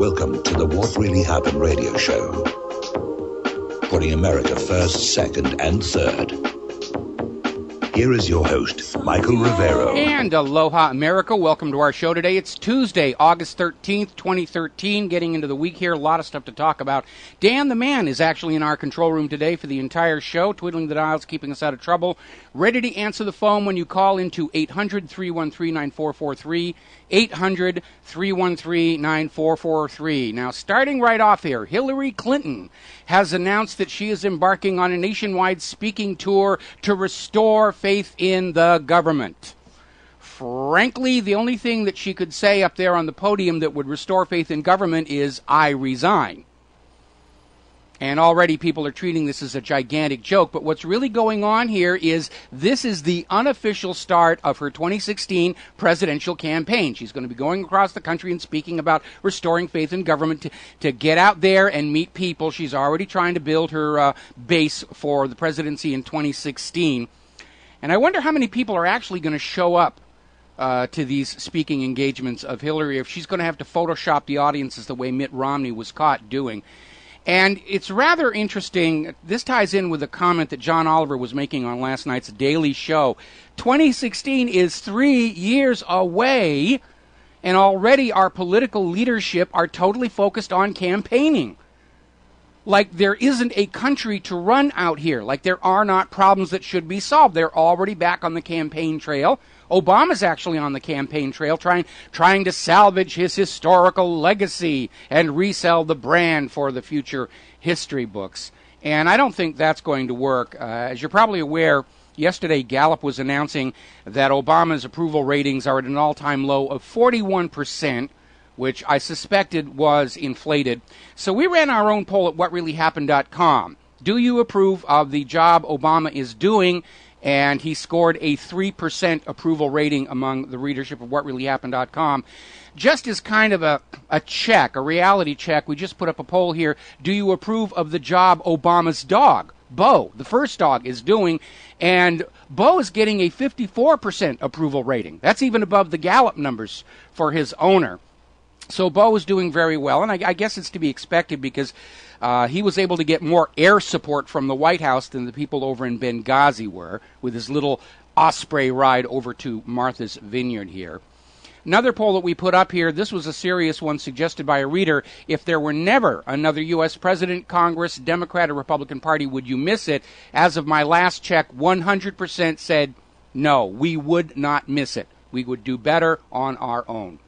Welcome to the What Really Happened radio show. Putting America first, second, and third. Here is your host, Michael Rivero. And aloha, America. Welcome to our show today. It's Tuesday, August 13th, 2013. Getting into the week here. A lot of stuff to talk about. Dan the Man is actually in our control room today for the entire show, twiddling the dials, keeping us out of trouble. Ready to answer the phone when you call into 800-313-9443. 800-313-9443. Now, starting right off here, Hillary Clinton has announced that she is embarking on a nationwide speaking tour to restore faith in the government. Frankly, the only thing that she could say up there on the podium that would restore faith in government is, I resign. And already people are treating this as a gigantic joke. But what's really going on here is this is the unofficial start of her 2016 presidential campaign. She's going to be going across the country and speaking about restoring faith in government to get out there and meet people. She's already trying to build her base for the presidency in 2016. And I wonder how many people are actually going to show up to these speaking engagements of Hillary, if she's going to have to Photoshop the audiences the way Mitt Romney was caught doing. And it's rather interesting. This ties in with a comment that John Oliver was making on last night's Daily Show. 2016 is 3 years away, and already our political leadership are totally focused on campaigning. Like there isn't a country to run out here. Like there are not problems that should be solved. They're already back on the campaign trail. Obama's actually on the campaign trail trying to salvage his historical legacy and resell the brand for the future history books. And I don't think that's going to work. As you're probably aware, yesterday Gallup was announcing that Obama's approval ratings are at an all-time low of 41%, which I suspected was inflated. So we ran our own poll at whatreallyhappened.com. Do you approve of the job Obama is doing? And he scored a 3% approval rating among the readership of whatreallyhappened.com. Just as kind of a check, a reality check, we just put up a poll here. Do you approve of the job Obama's dog, Bo, the first dog, is doing? And Bo is getting a 54% approval rating. That's even above the Gallup numbers for his owner. So Bo is doing very well, and I guess it's to be expected because he was able to get more air support from the White House than the people over in Benghazi were, with his little Osprey ride over to Martha's Vineyard here. Another poll that we put up here, this was a serious one suggested by a reader. If there were never another U.S. President, Congress, Democrat, or Republican Party, would you miss it? As of my last check, 100% said no, we would not miss it. We would do better on our own.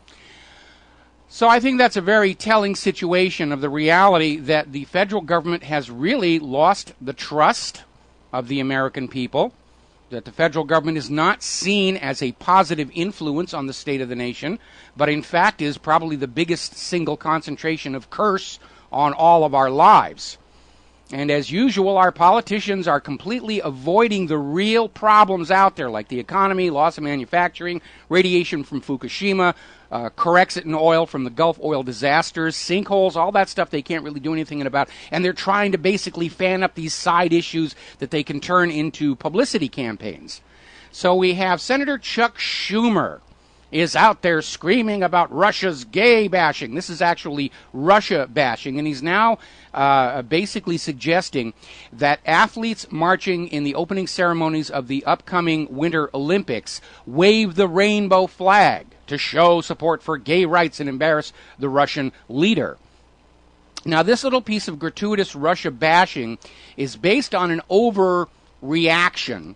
So I think that's a very telling situation of the reality that the federal government has really lost the trust of the American people, that the federal government is not seen as a positive influence on the state of the nation, but in fact is probably the biggest single concentration of curse on all of our lives. And as usual, our politicians are completely avoiding the real problems out there, like the economy, loss of manufacturing, radiation from Fukushima, Corexit in oil from the Gulf oil disasters, sinkholes, all that stuff they can't really do anything about. And they're trying to basically fan up these side issues that they can turn into publicity campaigns. So we have Senator Chuck Schumer is out there screaming about Russia's gay bashing. This is actually Russia bashing, and he's now basically suggesting that athletes marching in the opening ceremonies of the upcoming Winter Olympics wave the rainbow flag to show support for gay rights and embarrass the Russian leader. Now, this little piece of gratuitous Russia bashing is based on an overreaction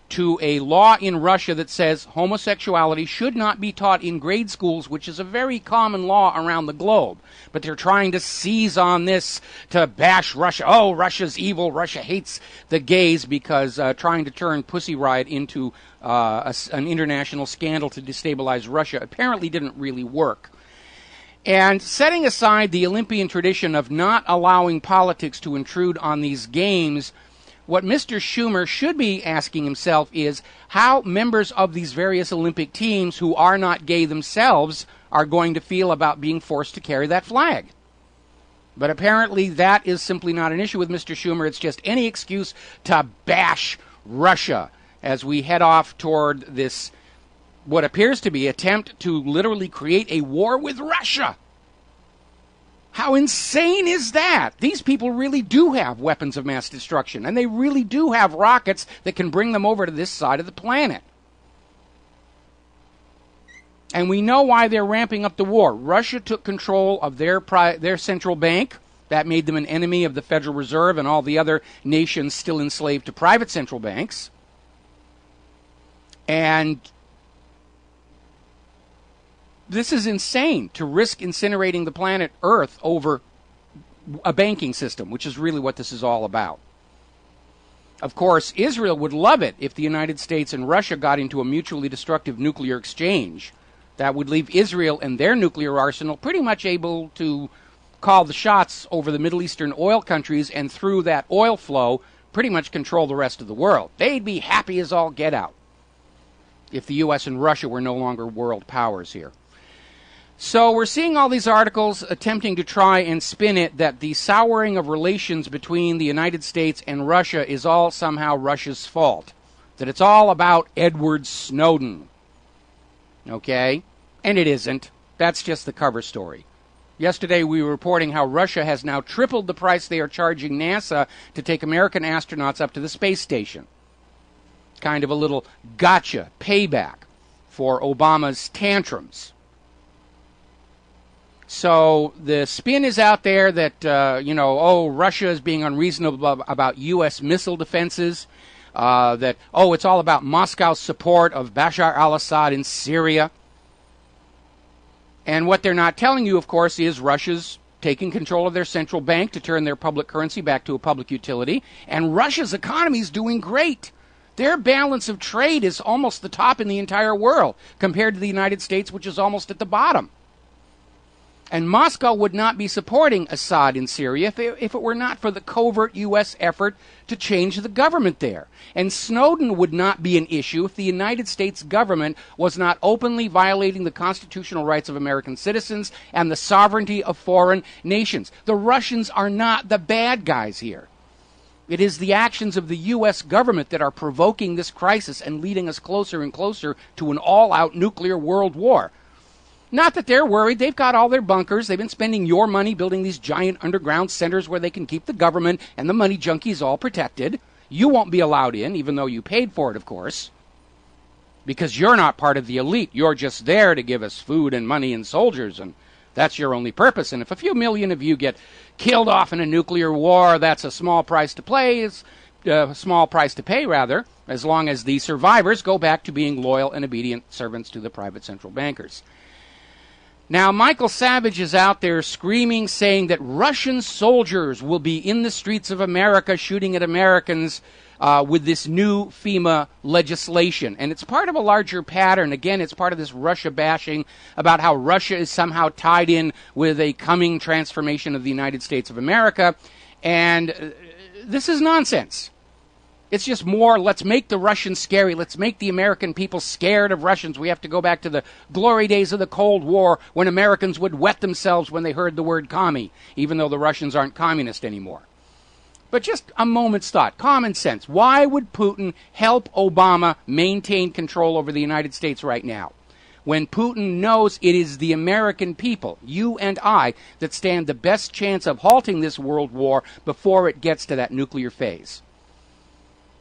to a law in Russia that says homosexuality should not be taught in grade schools, which is a very common law around the globe. But they're trying to seize on this to bash Russia. Oh, Russia's evil. Russia hates the gays, because trying to turn Pussy Riot into an international scandal to destabilize Russia apparently didn't really work. And setting aside the Olympian tradition of not allowing politics to intrude on these games, what Mr. Schumer should be asking himself is how members of these various Olympic teams who are not gay themselves are going to feel about being forced to carry that flag. But apparently that is simply not an issue with Mr. Schumer. It's just any excuse to bash Russia as we head off toward this, what appears to be, attempt to literally create a war with Russia. How insane is that? These people really do have weapons of mass destruction, and they really do have rockets that can bring them over to this side of the planet. And we know why they're ramping up the war. Russia took control of their central bank. That made them an enemy of the Federal Reserve and all the other nations still enslaved to private central banks. And this is insane, to risk incinerating the planet Earth over a banking system, which is really what this is all about. Of course, Israel would love it if the United States and Russia got into a mutually destructive nuclear exchange. That would leave Israel and their nuclear arsenal pretty much able to call the shots over the Middle Eastern oil countries, and through that oil flow, pretty much control the rest of the world. They'd be happy as all get out if the U.S. and Russia were no longer world powers here. So we're seeing all these articles attempting to try and spin it that the souring of relations between the United States and Russia is all somehow Russia's fault. That it's all about Edward Snowden. Okay? And it isn't. That's just the cover story. Yesterday we were reporting how Russia has now tripled the price they are charging NASA to take American astronauts up to the space station. Kind of a little gotcha payback for Obama's tantrums. So the spin is out there that, Russia is being unreasonable about U.S. missile defenses, that it's all about Moscow's support of Bashar al-Assad in Syria. And what they're not telling you, of course, is Russia's taking control of their central bank to turn their public currency back to a public utility. And Russia's economy is doing great. Their balance of trade is almost the top in the entire world compared to the United States, which is almost at the bottom. And Moscow would not be supporting Assad in Syria if it were not for the covert U.S. effort to change the government there. And Snowden would not be an issue if the United States government was not openly violating the constitutional rights of American citizens and the sovereignty of foreign nations. The Russians are not the bad guys here. It is the actions of the U.S. government that are provoking this crisis and leading us closer and closer to an all-out nuclear world war. Not that they're worried. They've got all their bunkers. They've been spending your money building these giant underground centers where they can keep the government and the money junkies all protected. You won't be allowed in, even though you paid for it, of course, because you're not part of the elite. You're just there to give us food and money and soldiers, and that's your only purpose. And if a few million of you get killed off in a nuclear war, that's a small price to pay. It's a small price to pay, rather, as long as the survivors go back to being loyal and obedient servants to the private central bankers. Now, Michael Savage is out there screaming, saying that Russian soldiers will be in the streets of America shooting at Americans with this new FEMA legislation. And it's part of a larger pattern. Again, it's part of this Russia bashing about how Russia is somehow tied in with a coming transformation of the United States of America. And this is nonsense. It's just more, let's make the Russians scary. Let's make the American people scared of Russians. We have to go back to the glory days of the Cold War when Americans would wet themselves when they heard the word commie, even though the Russians aren't communist anymore. But just a moment's thought, common sense. Why would Putin help Obama maintain control over the United States right now, when Putin knows it is the American people, you and I, that stand the best chance of halting this world war before it gets to that nuclear phase?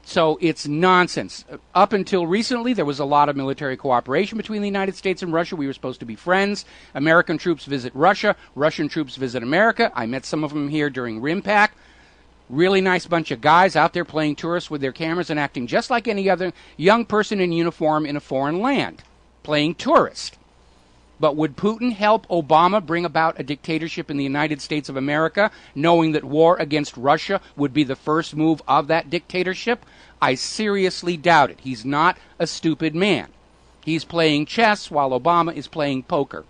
So it's nonsense. Up until recently, there was a lot of military cooperation between the United States and Russia. We were supposed to be friends. American troops visit Russia. Russian troops visit America. I met some of them here during RIMPAC. Really nice bunch of guys out there playing tourists with their cameras and acting just like any other young person in uniform in a foreign land, playing tourist. But would Putin help Obama bring about a dictatorship in the United States of America, knowing that war against Russia would be the first move of that dictatorship? I seriously doubt it. He's not a stupid man. He's playing chess while Obama is playing poker.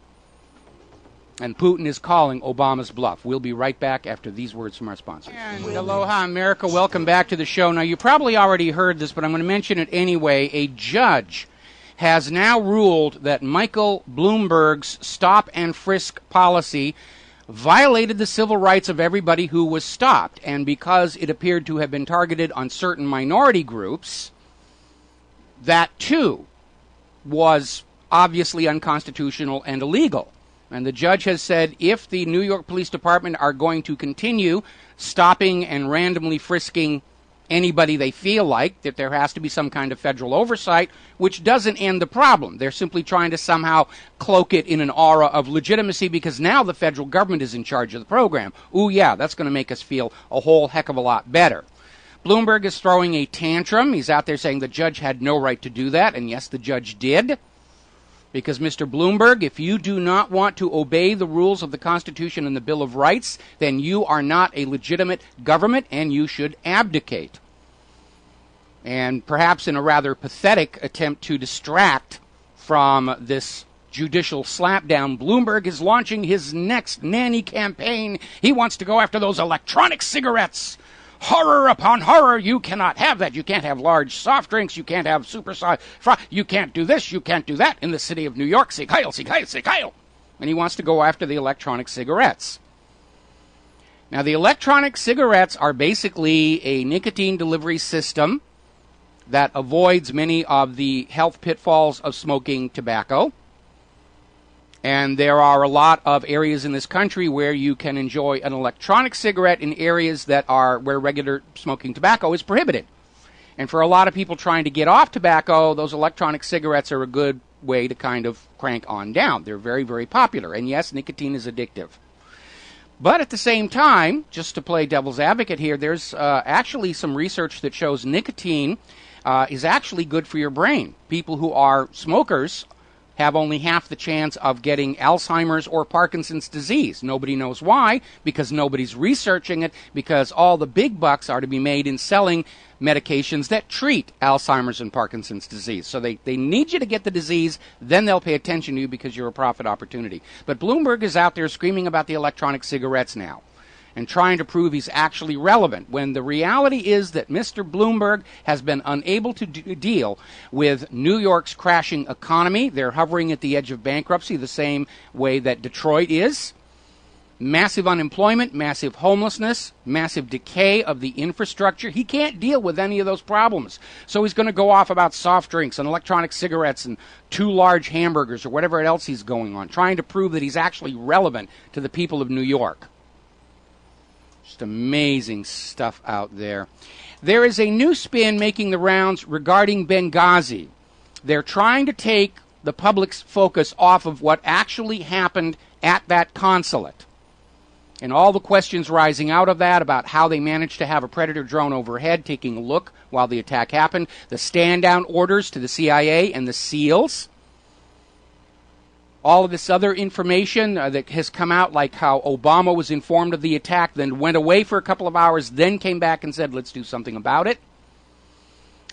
And Putin is calling Obama's bluff. We'll be right back after these words from our sponsors. And aloha, America. Welcome back to the show. Now, you probably already heard this, but I'm going to mention it anyway. A judge has now ruled that Michael Bloomberg's stop and frisk policy violated the civil rights of everybody who was stopped. And because it appeared to have been targeted on certain minority groups, that too was obviously unconstitutional and illegal. And the judge has said if the New York Police Department are going to continue stopping and randomly frisking anybody they feel like, that there has to be some kind of federal oversight, which doesn't end the problem. They're simply trying to somehow cloak it in an aura of legitimacy because now the federal government is in charge of the program. Ooh, yeah, that's going to make us feel a whole heck of a lot better. Bloomberg is throwing a tantrum. He's out there saying the judge had no right to do that, and yes, the judge did. Because, Mr. Bloomberg, if you do not want to obey the rules of the Constitution and the Bill of Rights, then you are not a legitimate government and you should abdicate. And perhaps in a rather pathetic attempt to distract from this judicial slapdown, Bloomberg is launching his next nanny campaign. He wants to go after those electronic cigarettes. Horror upon horror, you cannot have that. You can't have large soft drinks. You can't have supersized you can't do this, you can't do that in the city of New York. Sieg Heil, Sieg Heil, Sieg Heil. And he wants to go after the electronic cigarettes. Now, the electronic cigarettes are basically a nicotine delivery system that avoids many of the health pitfalls of smoking tobacco. And there are a lot of areas in this country where you can enjoy an electronic cigarette in areas that are where regular smoking tobacco is prohibited. And for a lot of people trying to get off tobacco, those electronic cigarettes are a good way to kind of crank on down. They're very, very popular. And yes, nicotine is addictive. But at the same time, just to play devil's advocate here, there's actually some research that shows nicotine is actually good for your brain. People who are smokers have only half the chance of getting Alzheimer's or Parkinson's disease. Nobody knows why, because nobody's researching it, because all the big bucks are to be made in selling medications that treat Alzheimer's and Parkinson's disease. So they need you to get the disease, then they'll pay attention to you because you're a profit opportunity. But Bloomberg is out there screaming about the electronic cigarettes now and trying to prove he's actually relevant, when the reality is that Mr. Bloomberg has been unable to deal with New York's crashing economy. They're hovering at the edge of bankruptcy the same way that Detroit is. Massive unemployment, massive homelessness, massive decay of the infrastructure. He can't deal with any of those problems. So he's going to go off about soft drinks and electronic cigarettes and too large hamburgers or whatever else he's going on, trying to prove that he's actually relevant to the people of New York. Just amazing stuff out there. There is a new spin making the rounds regarding Benghazi. They're trying to take the public's focus off of what actually happened at that consulate. And all the questions rising out of that about how they managed to have a Predator drone overhead taking a look while the attack happened, the stand-down orders to the CIA and the SEALs, all of this other information that has come out, like how Obama was informed of the attack, then went away for a couple of hours, then came back and said, let's do something about it.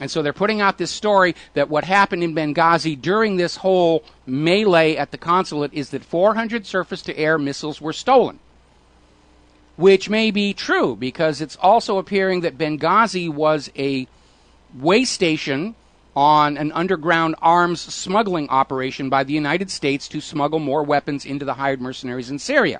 And so they're putting out this story that what happened in Benghazi during this whole melee at the consulate is that 400 surface-to-air missiles were stolen. Which may be true, because it's also appearing that Benghazi was a way station on an underground arms smuggling operation by the United States to smuggle more weapons into the hired mercenaries in Syria.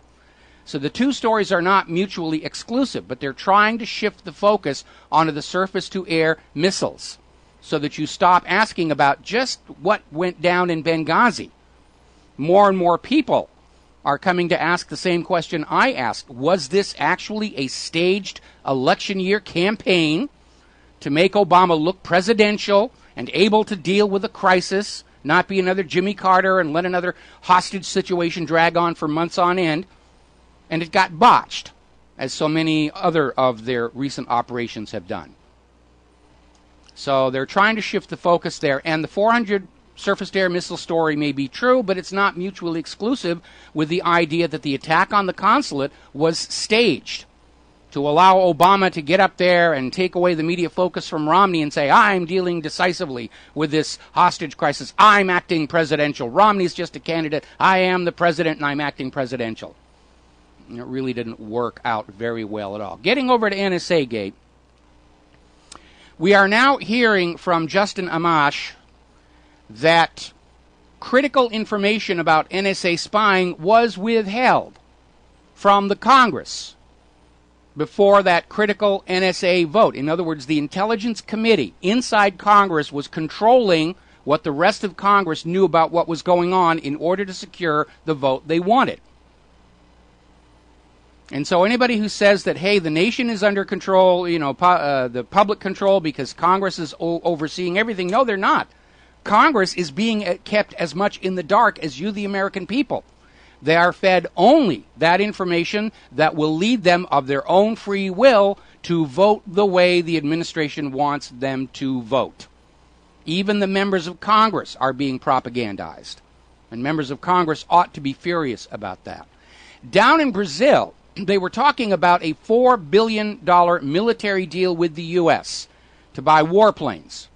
So the two stories are not mutually exclusive, but they're trying to shift the focus onto the surface-to-air missiles so that you stop asking about just what went down in Benghazi. More and more people are coming to ask the same question I asked. Was this actually a staged election year campaign to make Obama look presidential and able to deal with a crisis, not be another Jimmy Carter and let another hostage situation drag on for months on end? And it got botched, as so many other of their recent operations have done. So they're trying to shift the focus there, and the 400 surface-to-air missile story may be true, but it's not mutually exclusive with the idea that the attack on the consulate was staged to allow Obama to get up there and take away the media focus from Romney and say, I'm dealing decisively with this hostage crisis. I'm acting presidential. Romney's just a candidate. I am the president and I'm acting presidential. And it really didn't work out very well at all. Getting over to NSA Gate, we are now hearing from Justin Amash that critical information about NSA spying was withheld from the Congress before that critical NSA vote. In other words, the Intelligence Committee inside Congress was controlling what the rest of Congress knew about what was going on in order to secure the vote they wanted. And so anybody who says that, hey, the nation is under control, the public control because Congress is overseeing everything, no, they're not. Congress is being kept as much in the dark as you, the American people. They are fed only that information that will lead them of their own free will to vote the way the administration wants them to vote. Even the members of Congress are being propagandized. And members of Congress ought to be furious about that. Down in Brazil, they were talking about a $4 billion military deal with the U.S. to buy warplanes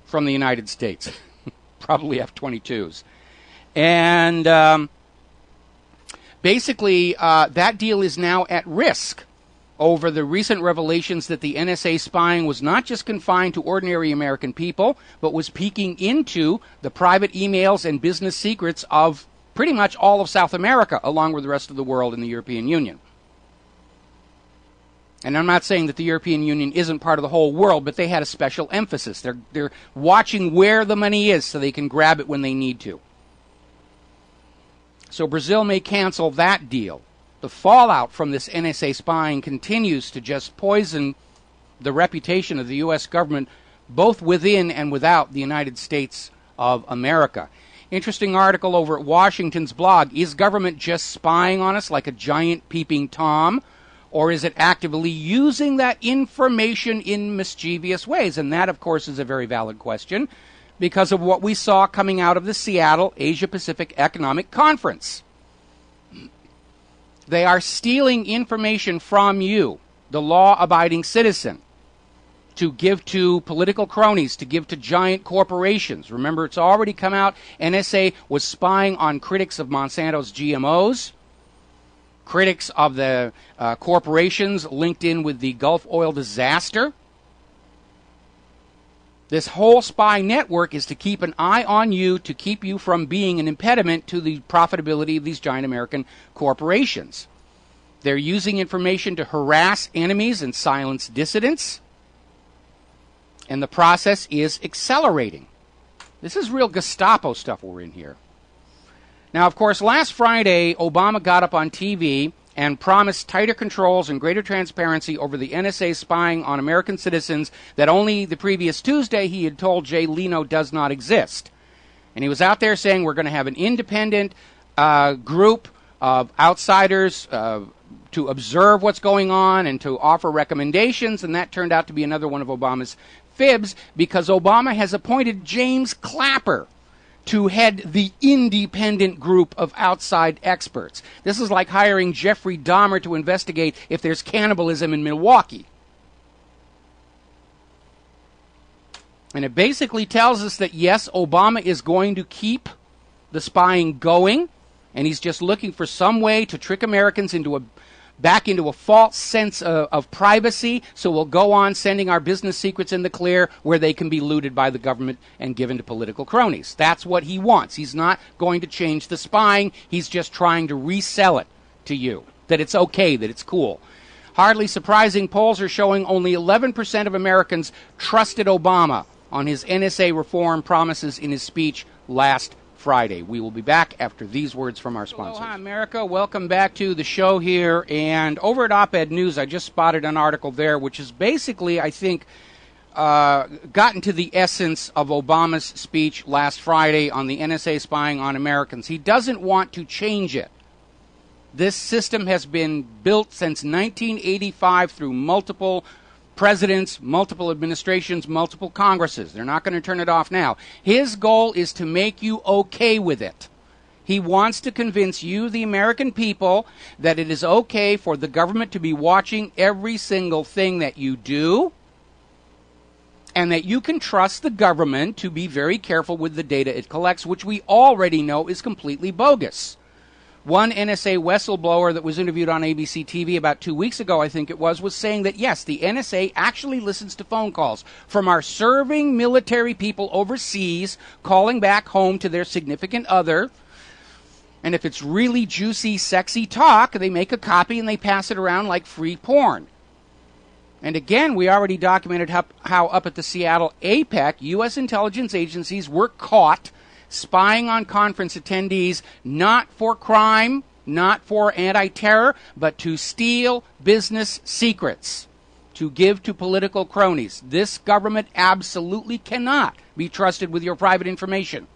from the United States. Probably F-22s. And basically, that deal is now at risk over the recent revelations that the NSA spying was not just confined to ordinary American people, but was peeking into the private emails and business secrets of pretty much all of South America, along with the rest of the world and the European Union. And I'm not saying that the European Union isn't part of the whole world, but they had a special emphasis. They're watching where the money is so they can grab it when they need to. So Brazil may cancel that deal. The fallout from this NSA spying continues to just poison the reputation of the U.S. government, both within and without the United States of America. Interesting article over at Washington's blog. Is government just spying on us like a giant peeping Tom? Or is it actively using that information in mischievous ways? And that, of course, is a very valid question because of what we saw coming out of the Seattle Asia-Pacific Economic Conference. They are stealing information from you, the law-abiding citizen, to give to political cronies, to give to giant corporations. Remember, it's already come out. NSA was spying on critics of Monsanto's GMOs. Critics of the corporations linked in with the Gulf oil disaster. This whole spy network is to keep an eye on you, to keep you from being an impediment to the profitability of these giant American corporations. They're using information to harass enemies and silence dissidents. And the process is accelerating. This is real Gestapo stuff we're in here. Now, of course, last Friday, Obama got up on TV and promised tighter controls and greater transparency over the NSA spying on American citizens that only the previous Tuesday he had told Jay Leno does not exist. And he was out there saying we're going to have an independent group of outsiders to observe what's going on and to offer recommendations, and that turned out to be another one of Obama's fibs because Obama has appointed James Clapper to head the independent group of outside experts. This is like hiring Jeffrey Dahmer to investigate if there's cannibalism in Milwaukee. And it basically tells us that, yes, Obama is going to keep the spying going, and he's just looking for some way to trick Americans back into a false sense of privacy, so we'll go on sending our business secrets in the clear where they can be looted by the government and given to political cronies. That's what he wants. He's not going to change the spying. He's just trying to resell it to you, that it's okay, that it's cool. Hardly surprising, polls are showing only 11% of Americans trusted Obama on his NSA reform promises in his speech last Friday. We will be back after these words from our sponsors. Aloha, America. Welcome back to the show here. And over at Op-Ed News, I just spotted an article there, which is basically, I think, gotten to the essence of Obama's speech last Friday on the NSA spying on Americans. He doesn't want to change it. This system has been built since 1985 through multiple presidents, multiple administrations, multiple Congresses. They're not going to turn it off now. His goal is to make you okay with it. He wants to convince you, the American people, that it is okay for the government to be watching every single thing that you do, and that you can trust the government to be very careful with the data it collects, which we already know is completely bogus. One NSA whistleblower that was interviewed on ABC TV about 2 weeks ago, I think it was saying that, yes, the NSA actually listens to phone calls from our serving military people overseas calling back home to their significant other. And if it's really juicy, sexy talk, they make a copy and they pass it around like free porn. And again, we already documented how up at the Seattle APEC, U.S. intelligence agencies were caught spying on conference attendees, not for crime, not for anti-terror, but to steal business secrets, to give to political cronies. This government absolutely cannot be trusted with your private information.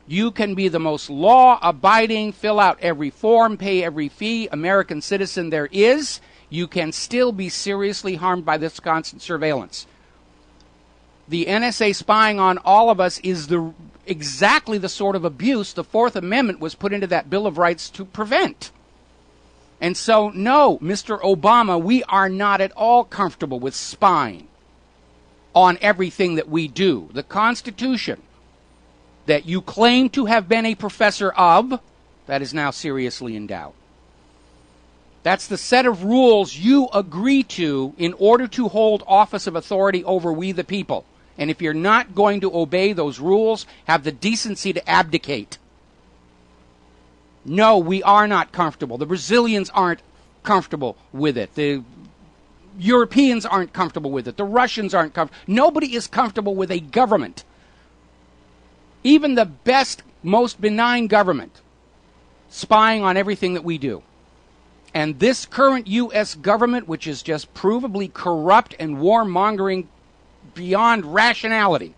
You can be the most law-abiding, fill out every form, pay every fee, American citizen there is. You can still be seriously harmed by this constant surveillance. The NSA spying on all of us is exactly the sort of abuse the Fourth Amendment was put into that Bill of Rights to prevent. And so, no, Mr. Obama, we are not at all comfortable with spying on everything that we do. The Constitution that you claim to have been a professor of, that is now seriously in doubt. That's the set of rules you agree to in order to hold office of authority over we the people. And if you're not going to obey those rules, have the decency to abdicate. No, we are not comfortable. The Brazilians aren't comfortable with it. The Europeans aren't comfortable with it. The Russians aren't comfortable. Nobody is comfortable with a government. Even the best, most benign government spying on everything that we do. And this current U.S. government, which is just provably corrupt and warmongering beyond rationality,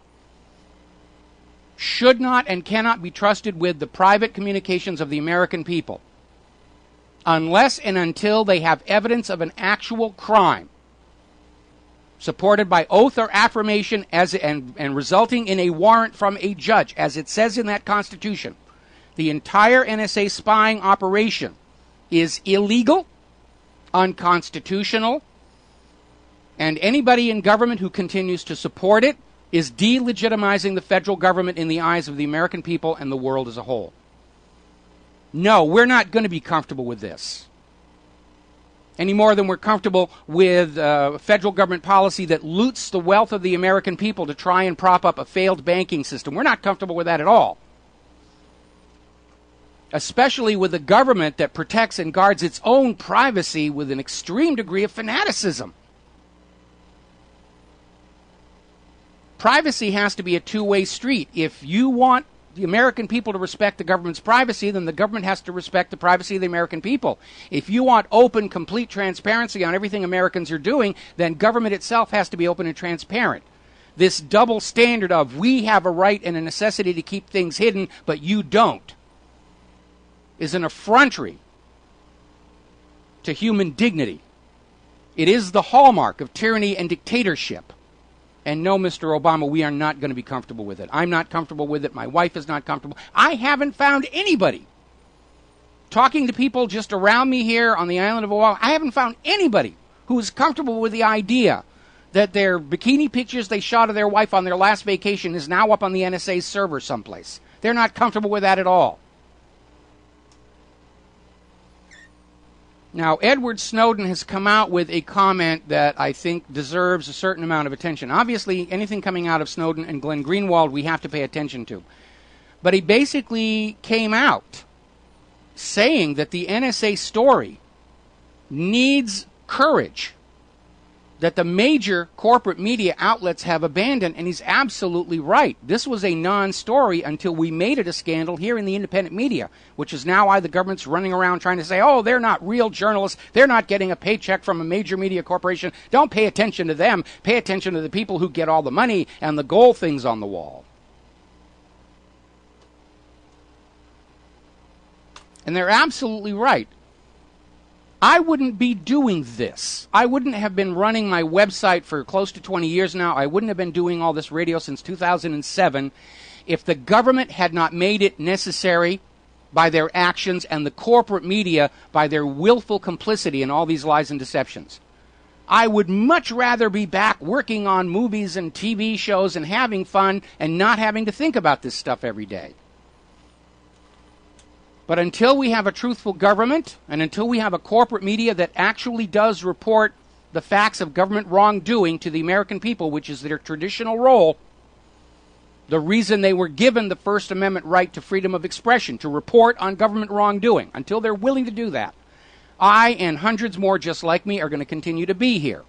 should not and cannot be trusted with the private communications of the American people unless and until they have evidence of an actual crime supported by oath or affirmation and resulting in a warrant from a judge, as it says in that Constitution. The entire NSA spying operation is illegal, unconstitutional, and anybody in government who continues to support it is delegitimizing the federal government in the eyes of the American people and the world as a whole. No, we're not going to be comfortable with this. Any more than we're comfortable with federal government policy that loots the wealth of the American people to try and prop up a failed banking system. We're not comfortable with that at all. Especially with a government that protects and guards its own privacy with an extreme degree of fanaticism. Privacy has to be a two-way street. If you want the American people to respect the government's privacy, then the government has to respect the privacy of the American people. If you want open, complete transparency on everything Americans are doing, then government itself has to be open and transparent. This double standard of we have a right and a necessity to keep things hidden, but you don't, is an effrontery to human dignity. It is the hallmark of tyranny and dictatorship. And no, Mr. Obama, we are not going to be comfortable with it. I'm not comfortable with it. My wife is not comfortable. I haven't found anybody. Talking to people just around me here on the island of Oahu, I haven't found anybody who is comfortable with the idea that their bikini pictures they shot of their wife on their last vacation is now up on the NSA's server someplace. They're not comfortable with that at all. Now, Edward Snowden has come out with a comment that I think deserves a certain amount of attention. Obviously, anything coming out of Snowden and Glenn Greenwald we have to pay attention to. But he basically came out saying that the NSA story needs courage, that the major corporate media outlets have abandoned, and he's absolutely right. This was a non-story until we made it a scandal here in the independent media, which is now why the government's running around trying to say, oh, they're not real journalists, they're not getting a paycheck from a major media corporation. Don't pay attention to them. Pay attention to the people who get all the money and the gold things on the wall. And they're absolutely right. I wouldn't be doing this. I wouldn't have been running my website for close to 20 years now. I wouldn't have been doing all this radio since 2007 if the government had not made it necessary by their actions and the corporate media by their willful complicity in all these lies and deceptions. I would much rather be back working on movies and TV shows and having fun and not having to think about this stuff every day. But until we have a truthful government, and until we have a corporate media that actually does report the facts of government wrongdoing to the American people, which is their traditional role, the reason they were given the First Amendment right to freedom of expression, to report on government wrongdoing, until they're willing to do that, I and hundreds more just like me are going to continue to be here.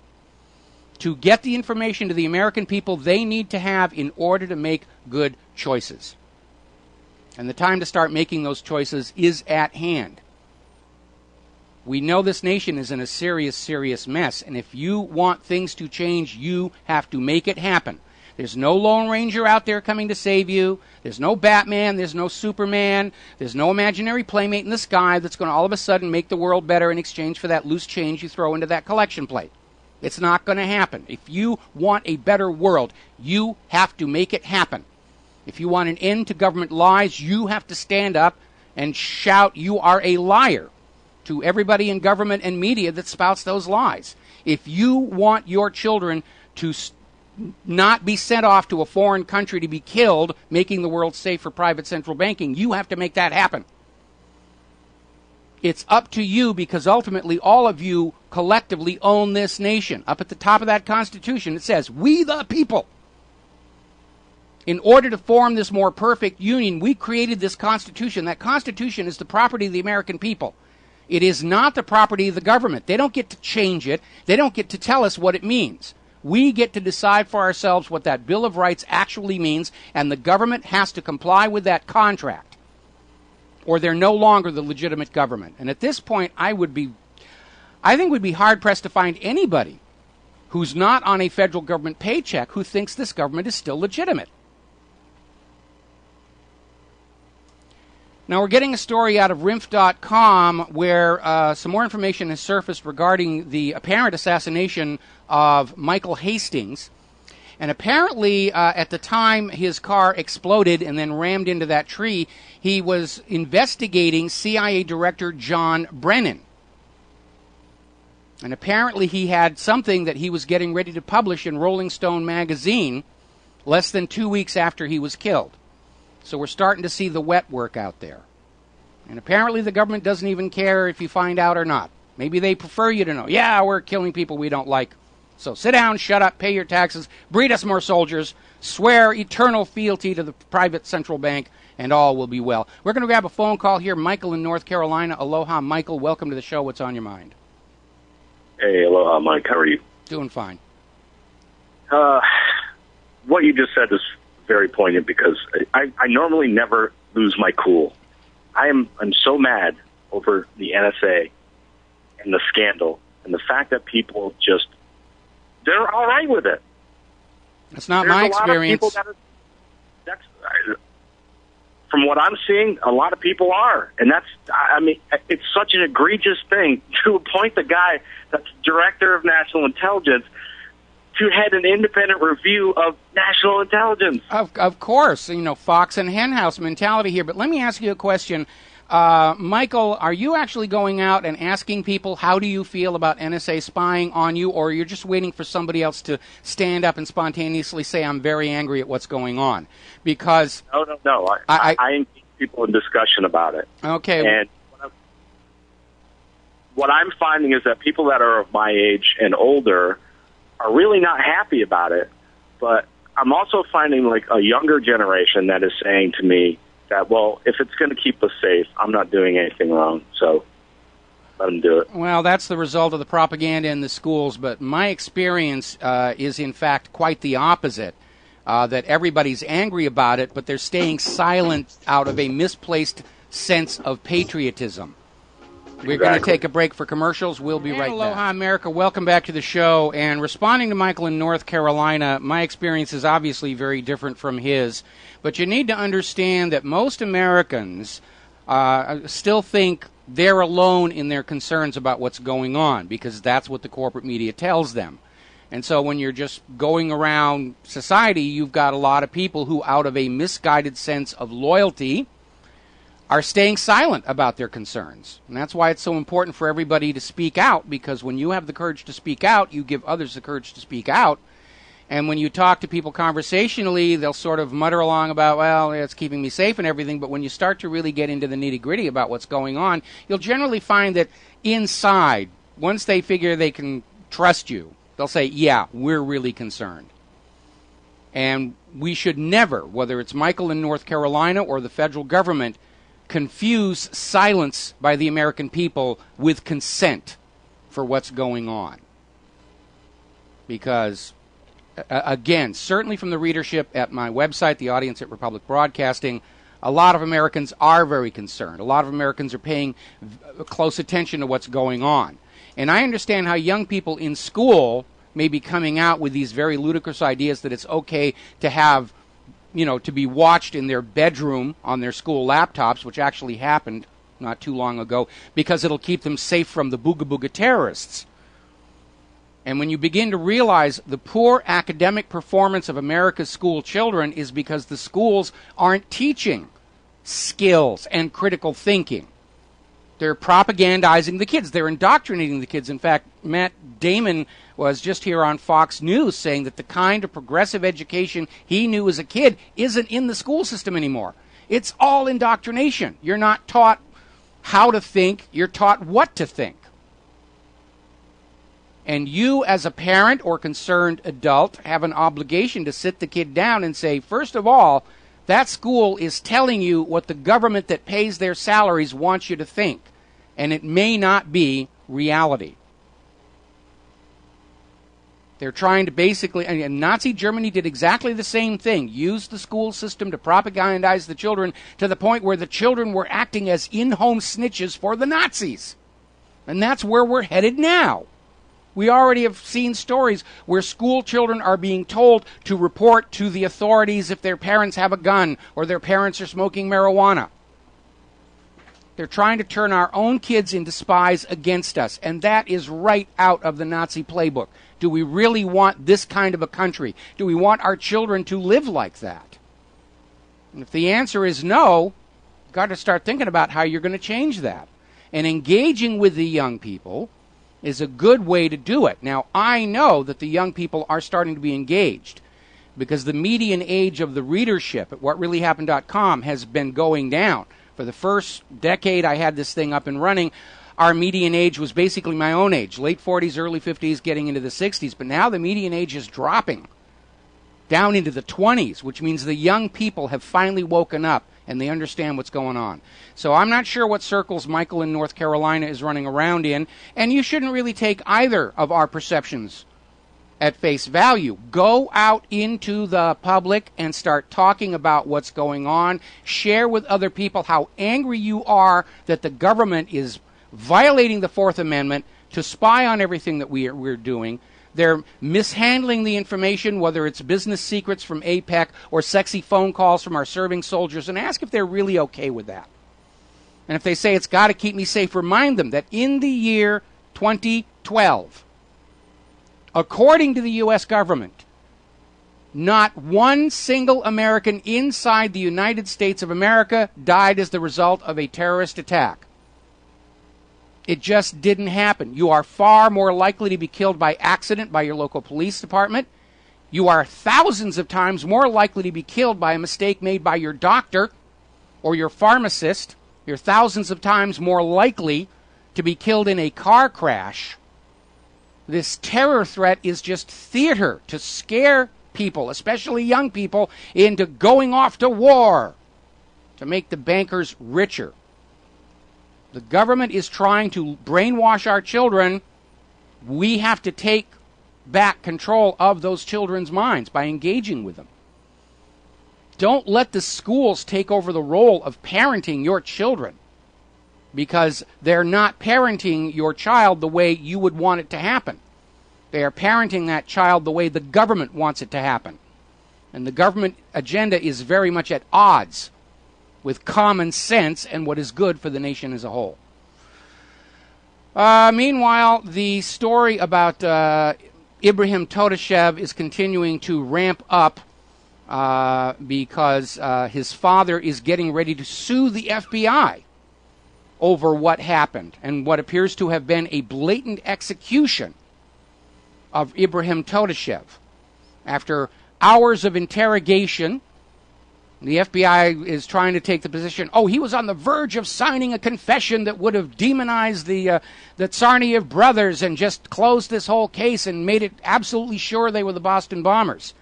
to get the information to the American people they need to have in order to make good choices. And the time to start making those choices is at hand. We know this nation is in a serious, serious mess, and if you want things to change, you have to make it happen. There's no Lone Ranger out there coming to save you. There's no Batman. There's no Superman. There's no imaginary playmate in the sky that's going to all of a sudden make the world better in exchange for that loose change you throw into that collection plate. It's not going to happen. If you want a better world, you have to make it happen. If you want an end to government lies, you have to stand up and shout, "You are a liar," to everybody in government and media that spouts those lies. If you want your children to not be sent off to a foreign country to be killed, making the world safe for private central banking, you have to make that happen. It's up to you, because ultimately all of you collectively own this nation. Up at the top of that Constitution it says, "We the people." In order to form this more perfect union, we created this Constitution. That Constitution is the property of the American people. It is not the property of the government. They don't get to change it. They don't get to tell us what it means. We get to decide for ourselves what that Bill of Rights actually means, and the government has to comply with that contract, or they're no longer the legitimate government. And at this point, I think we'd be hard-pressed to find anybody who's not on a federal government paycheck who thinks this government is still legitimate. Now, we're getting a story out of RINF.com where some more information has surfaced regarding the apparent assassination of Michael Hastings. And apparently, at the time his car exploded and then rammed into that tree, he was investigating CIA Director John Brennan. And apparently he had something that he was getting ready to publish in Rolling Stone magazine less than 2 weeks after he was killed. So we're starting to see the wet work out there. And apparently the government doesn't even care if you find out or not. Maybe they prefer you to know, yeah, we're killing people we don't like. So sit down, shut up, pay your taxes, breed us more soldiers, swear eternal fealty to the private central bank, and all will be well. We're going to grab a phone call here. Michael in North Carolina. Aloha, Michael. Welcome to the show. What's on your mind? Hey, aloha, Mike. How are you? Doing fine. What you just said is very poignant, because I normally never lose my cool. I'm so mad over the NSA and the scandal and the fact that people just, they're all right with it. That's not my experience. That's from what I'm seeing, a lot of people are. And it's such an egregious thing to appoint the guy that's director of national intelligence to head an independent review of national intelligence. Of course, Fox and henhouse mentality here. But let me ask you a question. Michael, are you actually going out and asking people, how do you feel about NSA spying on you, or you're just waiting for somebody else to stand up and spontaneously say, I'm very angry at what's going on? Because... No. I engage people in discussion about it. Okay. And what I'm finding is that people that are of my age and older are really not happy about it, but I'm also finding like a younger generation that is saying to me that, well, if it's going to keep us safe, I'm not doing anything wrong, so let them do it. Well, that's the result of the propaganda in the schools, but my experience is in fact quite the opposite, that everybody's angry about it, but they're staying silent out of a misplaced sense of patriotism. We're going to take a break for commercials. We'll be right back. Aloha, America. Welcome back to the show. And responding to Michael in North Carolina, my experience is obviously very different from his. But you need to understand that most Americans still think they're alone in their concerns about what's going on, because that's what the corporate media tells them. And so when you're just going around society, you've got a lot of people who, out of a misguided sense of loyalty, are staying silent about their concerns. And that's why it's so important for everybody to speak out, because when you have the courage to speak out, you give others the courage to speak out. And when you talk to people conversationally, they'll sort of mutter along about, well, it's keeping me safe and everything. But when you start to really get into the nitty-gritty about what's going on, you'll generally find that inside, once they figure they can trust you, they'll say, yeah, we're really concerned. And we should never, whether it's Michael in North Carolina or the federal government, confuse silence by the American people with consent for what's going on. because, again, certainly from the readership at my website, the audience at Republic Broadcasting, a lot of Americans are very concerned. A lot of Americans are paying close attention to what's going on. And I understand how young people in school may be coming out with these very ludicrous ideas that it's okay to have, to be watched in their bedroom on their school laptops, which actually happened not too long ago, because it'll keep them safe from the booga booga terrorists. And when you begin to realize the poor academic performance of America's school children is because the schools aren't teaching skills and critical thinking. They're propagandizing the kids. They're indoctrinating the kids. In fact, Matt Damon was just here on Fox News saying that the kind of progressive education he knew as a kid isn't in the school system anymore. It's all indoctrination. You're not taught how to think. You're taught what to think. And you, as a parent or concerned adult, have an obligation to sit the kid down and say, first of all, that school is telling you what the government that pays their salaries wants you to think. And it may not be reality. They're trying to basically, and Nazi Germany did exactly the same thing, used the school system to propagandize the children to the point where the children were acting as in-home snitches for the Nazis. And that's where we're headed now. We already have seen stories where school children are being told to report to the authorities if their parents have a gun or their parents are smoking marijuana. They're trying to turn our own kids into spies against us, and that is right out of the Nazi playbook. Do we really want this kind of a country? Do we want our children to live like that? And if the answer is no, you've got to start thinking about how you're going to change that. And engaging with the young people is a good way to do it. Now, I know that the young people are starting to be engaged because the median age of the readership at whatreallyhappened.com has been going down. For the first decade I had this thing up and running, our median age was basically my own age, late 40s, early 50s, getting into the 60s. But now the median age is dropping down into the 20s, which means the young people have finally woken up and they understand what's going on. So I'm not sure what circles Michael in North Carolina is running around in, and you shouldn't really take either of our perceptions at face value. Go out into the public and start talking about what's going on. Share with other people how angry you are that the government is violating the Fourth Amendment to spy on everything that we're doing. They're mishandling the information, whether it's business secrets from APEC or sexy phone calls from our serving soldiers, and ask if they're really okay with that. And if they say it's got to keep me safe, remind them that in the year 2012, according to the U.S. government, not one single American inside the United States of America died as the result of a terrorist attack. It just didn't happen. You are far more likely to be killed by accident by your local police department. You are thousands of times more likely to be killed by a mistake made by your doctor or your pharmacist. You're thousands of times more likely to be killed in a car crash. This terror threat is just theater to scare people, especially young people, into going off to war to make the bankers richer. The government is trying to brainwash our children. We have to take back control of those children's minds by engaging with them. Don't let the schools take over the role of parenting your children, because they're not parenting your child the way you would want it to happen. They are parenting that child the way the government wants it to happen. And the government agenda is very much at odds with common sense and what is good for the nation as a whole. Meanwhile, the story about Ibrahim Todashev is continuing to ramp up because his father is getting ready to sue the FBI over what happened and what appears to have been a blatant execution of Ibrahim Todashev. After hours of interrogation, the FBI is trying to take the position, he was on the verge of signing a confession that would have demonized the Tsarnaev brothers and just closed this whole case and made it absolutely sure they were the Boston bombers.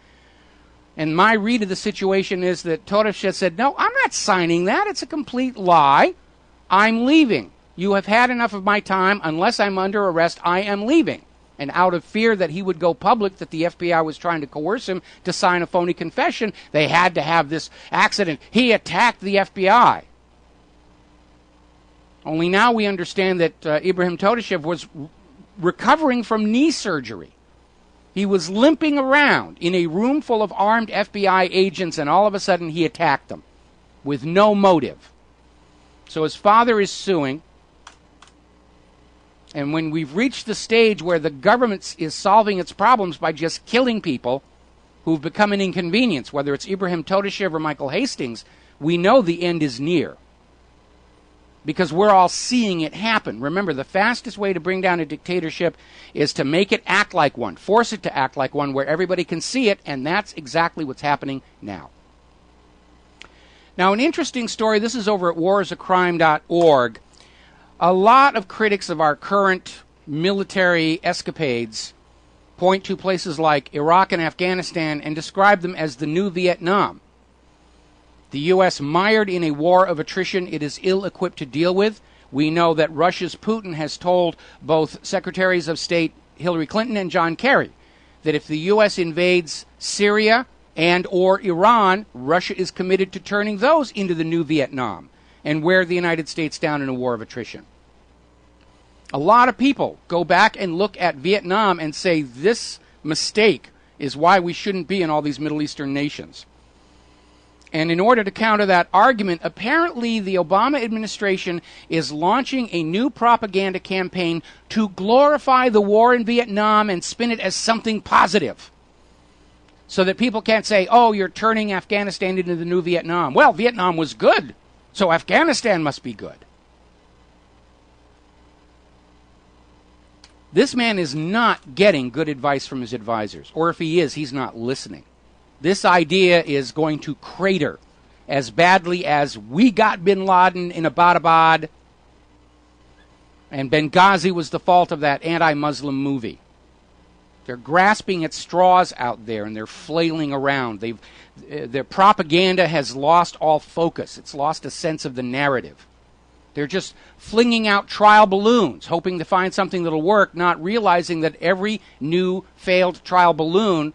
And my read of the situation is that Todashev said, no, I'm not signing that. It's a complete lie. I'm leaving. You have had enough of my time. Unless I'm under arrest, I am leaving. And out of fear that he would go public, that the FBI was trying to coerce him to sign a phony confession, they had to have this accident. He attacked the FBI. Only now we understand that Ibrahim Todashev was recovering from knee surgery. He was limping around in a room full of armed FBI agents, and all of a sudden he attacked them with no motive. So his father is suing. And when we've reached the stage where the government is solving its problems by just killing people who've become an inconvenience, whether it's Ibrahim Todashev or Michael Hastings, we know the end is near. Because we're all seeing it happen. Remember, the fastest way to bring down a dictatorship is to make it act like one, force it to act like one where everybody can see it, and that's exactly what's happening now. Now, an interesting story, this is over at warisacrime.org. A lot of critics of our current military escapades point to places like Iraq and Afghanistan and describe them as the new Vietnam. The U.S. mired in a war of attrition it is ill-equipped to deal with. We know that Russia's Putin has told both Secretaries of State Hillary Clinton and John Kerry that if the U.S. invades Syria and or Iran, Russia is committed to turning those into the new Vietnam and wear the United States down in a war of attrition. A lot of people go back and look at Vietnam and say this mistake is why we shouldn't be in all these Middle Eastern nations. And in order to counter that argument, apparently the Obama administration is launching a new propaganda campaign to glorify the war in Vietnam and spin it as something positive. So that people can't say, oh, you're turning Afghanistan into the new Vietnam. Well, Vietnam was good, so Afghanistan must be good. This man is not getting good advice from his advisors. Or if he is, he's not listening. This idea is going to crater as badly as we got bin Laden in Abbottabad, and Benghazi was the fault of that anti-Muslim movie. They're grasping at straws out there, and they're flailing around. Their propaganda has lost all focus. It's lost a sense of the narrative. They're just flinging out trial balloons, hoping to find something that'll work, not realizing that every new failed trial balloon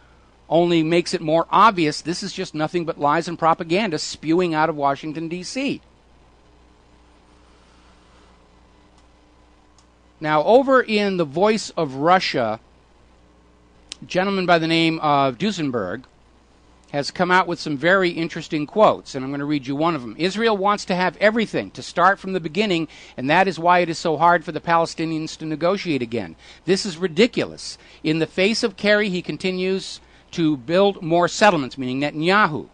only makes it more obvious this is just nothing but lies and propaganda spewing out of Washington, D.C. Now, over in The Voice of Russia, a gentleman by the name of Duesenberg has come out with some very interesting quotes, and I'm going to read you one of them. Israel wants to have everything, to start from the beginning, and that is why it is so hard for the Palestinians to negotiate again. This is ridiculous. In the face of Kerry, he continues to build more settlements, meaning Netanyahu.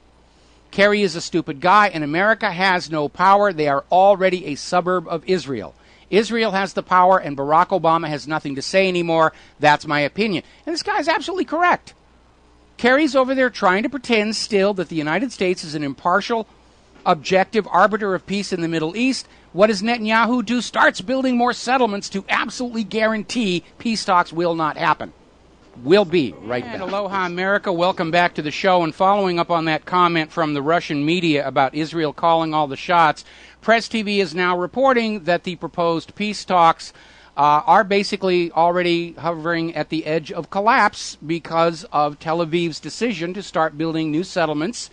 Kerry is a stupid guy, and America has no power. They are already a suburb of Israel. Israel has the power, and Barack Obama has nothing to say anymore. That's my opinion. And this guy's absolutely correct. Kerry's over there trying to pretend still that the United States is an impartial, objective arbiter of peace in the Middle East. What does Netanyahu do? Starts building more settlements to absolutely guarantee peace talks will not happen. We'll be right back. Aloha, America. Welcome back to the show. And following up on that comment from the Russian media about Israel calling all the shots, Press TV is now reporting that the proposed peace talks are basically already hovering at the edge of collapse because of Tel Aviv's decision to start building new settlements,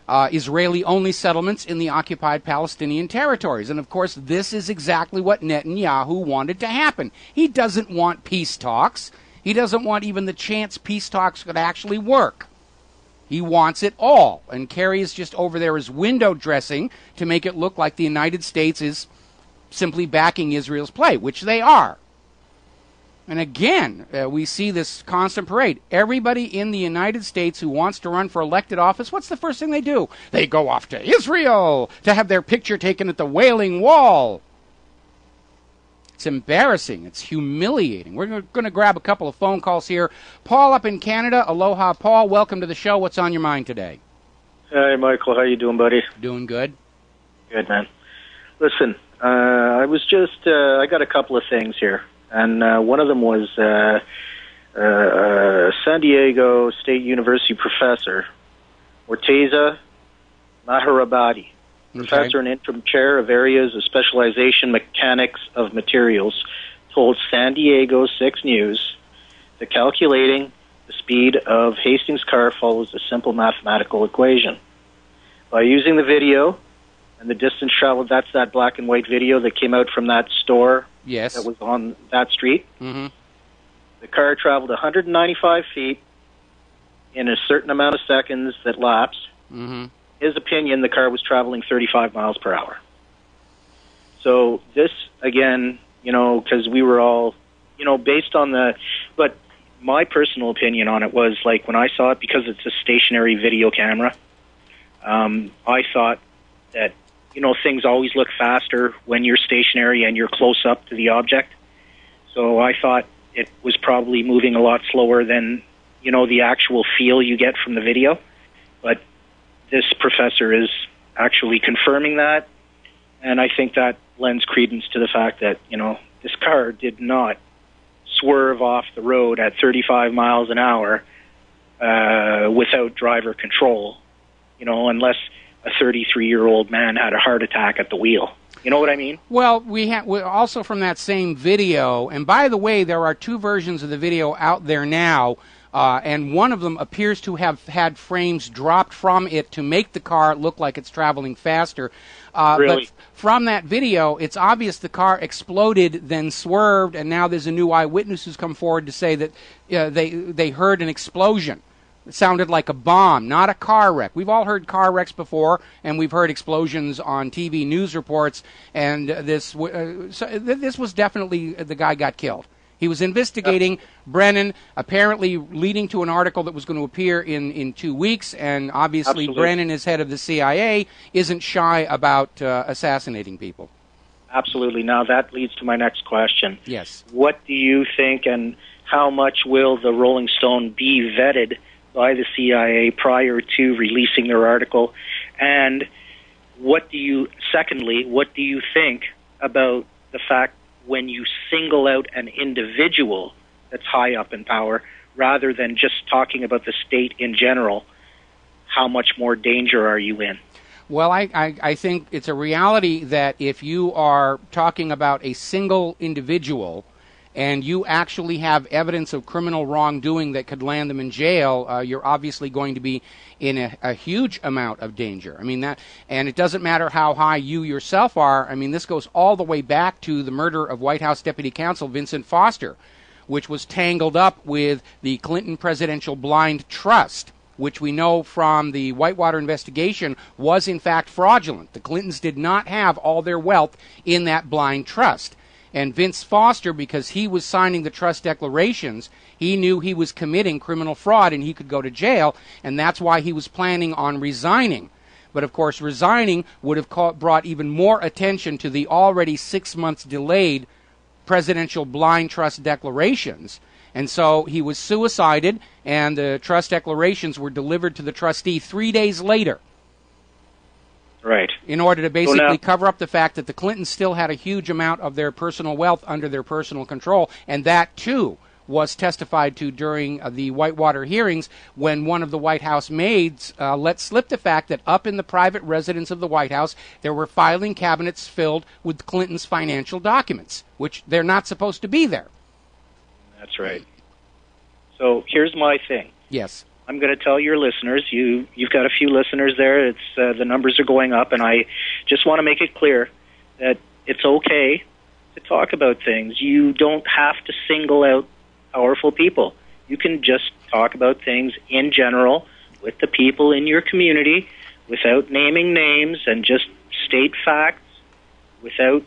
Israeli-only settlements in the occupied Palestinian territories. And, of course, this is exactly what Netanyahu wanted to happen. He doesn't want peace talks. He doesn't want even the chance peace talks could actually work. He wants it all. And Kerry is just over there as window dressing to make it look like the United States is simply backing Israel's play, which they are. And again, we see this constant parade. Everybody in the United States who wants to run for elected office, what's the first thing they do? They go off to Israel to have their picture taken at the Wailing Wall. It's embarrassing. It's humiliating. We're going to grab a couple of phone calls here. Paul up in Canada. Aloha, Paul. Welcome to the show. What's on your mind today? Hey, Michael. How you doing, buddy? Doing good. Good, man. Listen, I got a couple of things here. And one of them was San Diego State University professor, Morteza Maharabadi. Professor and interim chair of areas of specialization mechanics of materials, told San Diego 6 News that calculating the speed of Hastings' car follows a simple mathematical equation. By using the video and the distance traveled, that's that black and white video that came out from that store Yes. that was on that street. Mm-hmm. The car traveled 195 feet in a certain amount of seconds that lapsed. Mm-hmm. His opinion, the car was traveling 35 miles per hour. So this, again, because we were all, based on but my personal opinion on it was, like, when I saw it, because it's a stationary video camera, I thought that, things always look faster when you're stationary and you're close up to the object. So I thought it was probably moving a lot slower than, the actual feel you get from the video. But this professor is actually confirming that, and I think that lends credence to the fact that, this car did not swerve off the road at 35 miles an hour without driver control, unless a 33-year-old man had a heart attack at the wheel. You know what I mean? Well, we also from that same video, and by the way, there are two versions of the video out there now, and one of them appears to have had frames dropped from it to make the car look like it's traveling faster. Really? But from that video, it's obvious the car exploded, then swerved, and now there's a new eyewitness who's come forward to say that they heard an explosion. It sounded like a bomb, not a car wreck. We've all heard car wrecks before, and we've heard explosions on TV news reports, and this was definitely the guy got killed. He was investigating Brennan, apparently leading to an article that was going to appear in 2 weeks, and obviously Absolutely. Brennan, as head of the CIA, isn't shy about assassinating people. Absolutely. Now that leads to my next question. Yes. What do you think, and how much will the Rolling Stone be vetted by the CIA prior to releasing their article? And secondly, what do you think about the fact when you single out an individual that's high up in power, rather than just talking about the state in general, how much more danger are you in? Well, I think it's a reality that if you are talking about a single individual and you actually have evidence of criminal wrongdoing that could land them in jail, you're obviously going to be in a huge amount of danger. I mean, and it doesn't matter how high you yourself are. I mean, this goes all the way back to the murder of White House Deputy Counsel Vincent Foster, which was tangled up with the Clinton Presidential Blind Trust, which we know from the Whitewater investigation was in fact fraudulent. The Clintons did not have all their wealth in that blind trust. And Vince Foster, because he was signing the trust declarations, he knew he was committing criminal fraud and he could go to jail, and that's why he was planning on resigning. But of course, resigning would have brought even more attention to the already 6 months delayed presidential blind trust declarations. And so he was suicided, and the trust declarations were delivered to the trustee 3 days later. Right. In order to basically cover up the fact that the Clintons still had a huge amount of their personal wealth under their personal control, and that, too, was testified to during the Whitewater hearings when one of the White House maids let slip the fact that up in the private residence of the White House, there were filing cabinets filled with Clinton's financial documents, which they're not supposed to be there. That's right. So here's my thing. Yes. I'm going to tell your listeners, you've got a few listeners there, it's the numbers are going up, and I just want to make it clear that it's okay to talk about things. You don't have to single out powerful people. You can just talk about things in general with the people in your community without naming names, and just state facts without,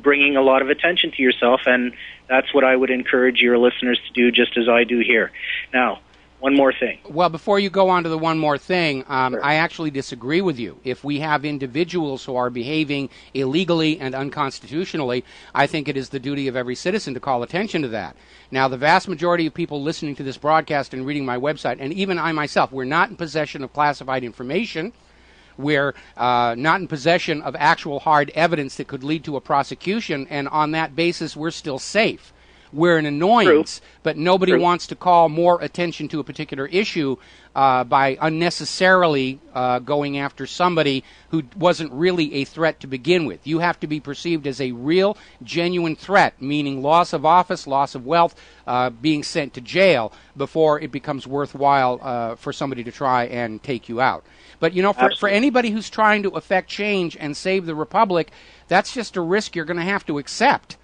bringing a lot of attention to yourself, and that's what I would encourage your listeners to do, just as I do here. Now, one more thing. Well, before you go on to the one more thing, Sure. I actually disagree with you. If we have individuals who are behaving illegally and unconstitutionally, I think it is the duty of every citizen to call attention to that. Now, the vast majority of people listening to this broadcast and reading my website, and even I myself, we're not in possession of classified information. We're not in possession of actual hard evidence that could lead to a prosecution, and on that basis, we're still safe. we're an annoyance, but nobody True. wants to call more attention to a particular issue by unnecessarily going after somebody who wasn't really a threat to begin with. You have to be perceived as a real, genuine threat, meaning loss of office, loss of wealth, being sent to jail before it becomes worthwhile for somebody to try and take you out. But, you know, for anybody who's trying to affect change and save the republic, that's just a risk you're going to have to accept.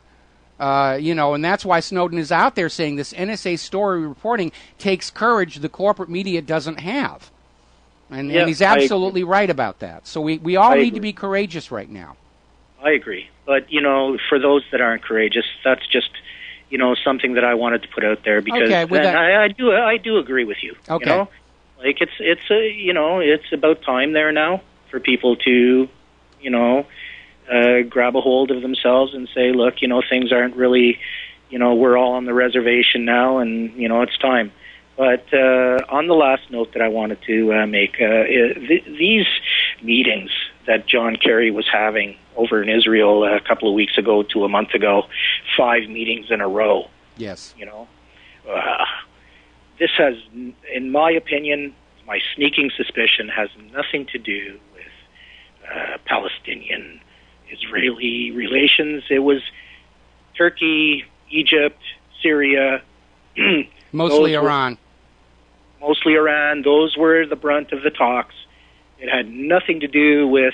You know, and that's why Snowden is out there saying this NSA story reporting takes courage the corporate media doesn't have. And he's absolutely right about that. So we all need to be courageous right now. I agree. But, you know, for those that aren't courageous, that's just, you know, something that I wanted to put out there because I do agree with you. Okay. You know? Like it's about time there now for people to, you know, grab a hold of themselves and say, look, you know, things aren't really, you know, we're all on the reservation now, and you know, it's time. But on the last note that I wanted to make, these meetings that John Kerry was having over in Israel a couple of weeks ago to a month ago, 5 meetings in a row. Yes. You know. This has, in my opinion, my sneaking suspicion, has nothing to do with Palestinian-Israeli relations. It was Turkey, Egypt, Syria. Mostly Iran. Mostly Iran. Those were the brunt of the talks. It had nothing to do with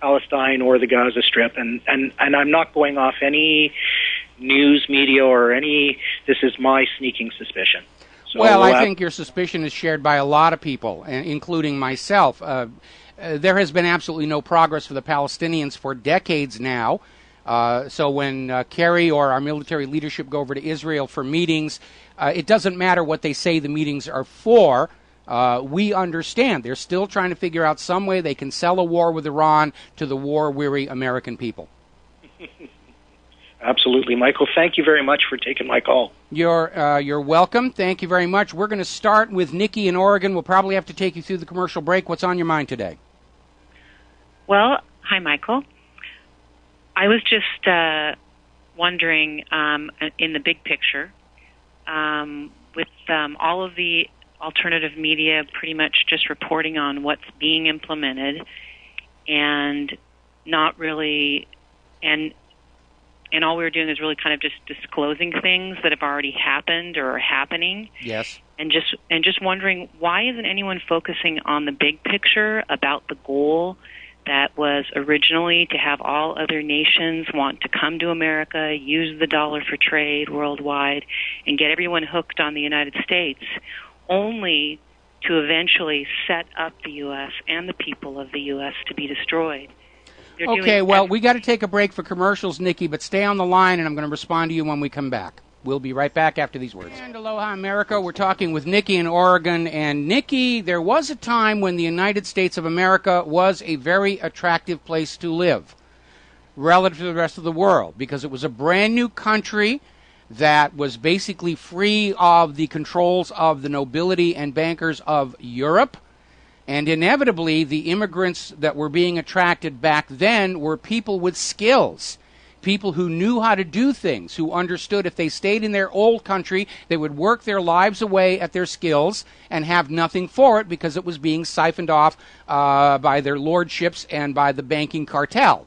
Palestine or the Gaza Strip. And I'm not going off any news media or any... This is my sneaking suspicion. So, well, I think your suspicion is shared by a lot of people, including myself. There has been absolutely no progress for the Palestinians for decades now. So when Kerry or our military leadership go over to Israel for meetings, it doesn't matter what they say the meetings are for. We understand. They're still trying to figure out some way they can sell a war with Iran to the war-weary American people. Absolutely, Michael. Thank you very much for taking my call. You're welcome. Thank you very much. We're going to start with Nikki in Oregon. We'll probably have to take you through the commercial break. What's on your mind today? Well, hi, Michael. I was just wondering, in the big picture, with all of the alternative media pretty much just reporting on what's being implemented and not really, and all we were doing is really kind of just disclosing things that have already happened or are happening. Yes. And just wondering, why isn't anyone focusing on the big picture about the goal that was originally to have all other nations want to come to America, use the dollar for trade worldwide, and get everyone hooked on the United States, only to eventually set up the U.S. and the people of the U.S. to be destroyed? Okay, well, we got to take a break for commercials, Nikki, but stay on the line, and I'm going to respond to you when we come back. We'll be right back after these words. And aloha, America. We're talking with Nikki in Oregon. And, Nikki, there was a time when the United States of America was a very attractive place to live relative to the rest of the world because it was a brand-new country that was basically free of the controls of the nobility and bankers of Europe. And inevitably, the immigrants that were being attracted back then were people with skills, people who knew how to do things, who understood if they stayed in their old country, they would work their lives away at their skills and have nothing for it because it was being siphoned off by their lordships and by the banking cartel.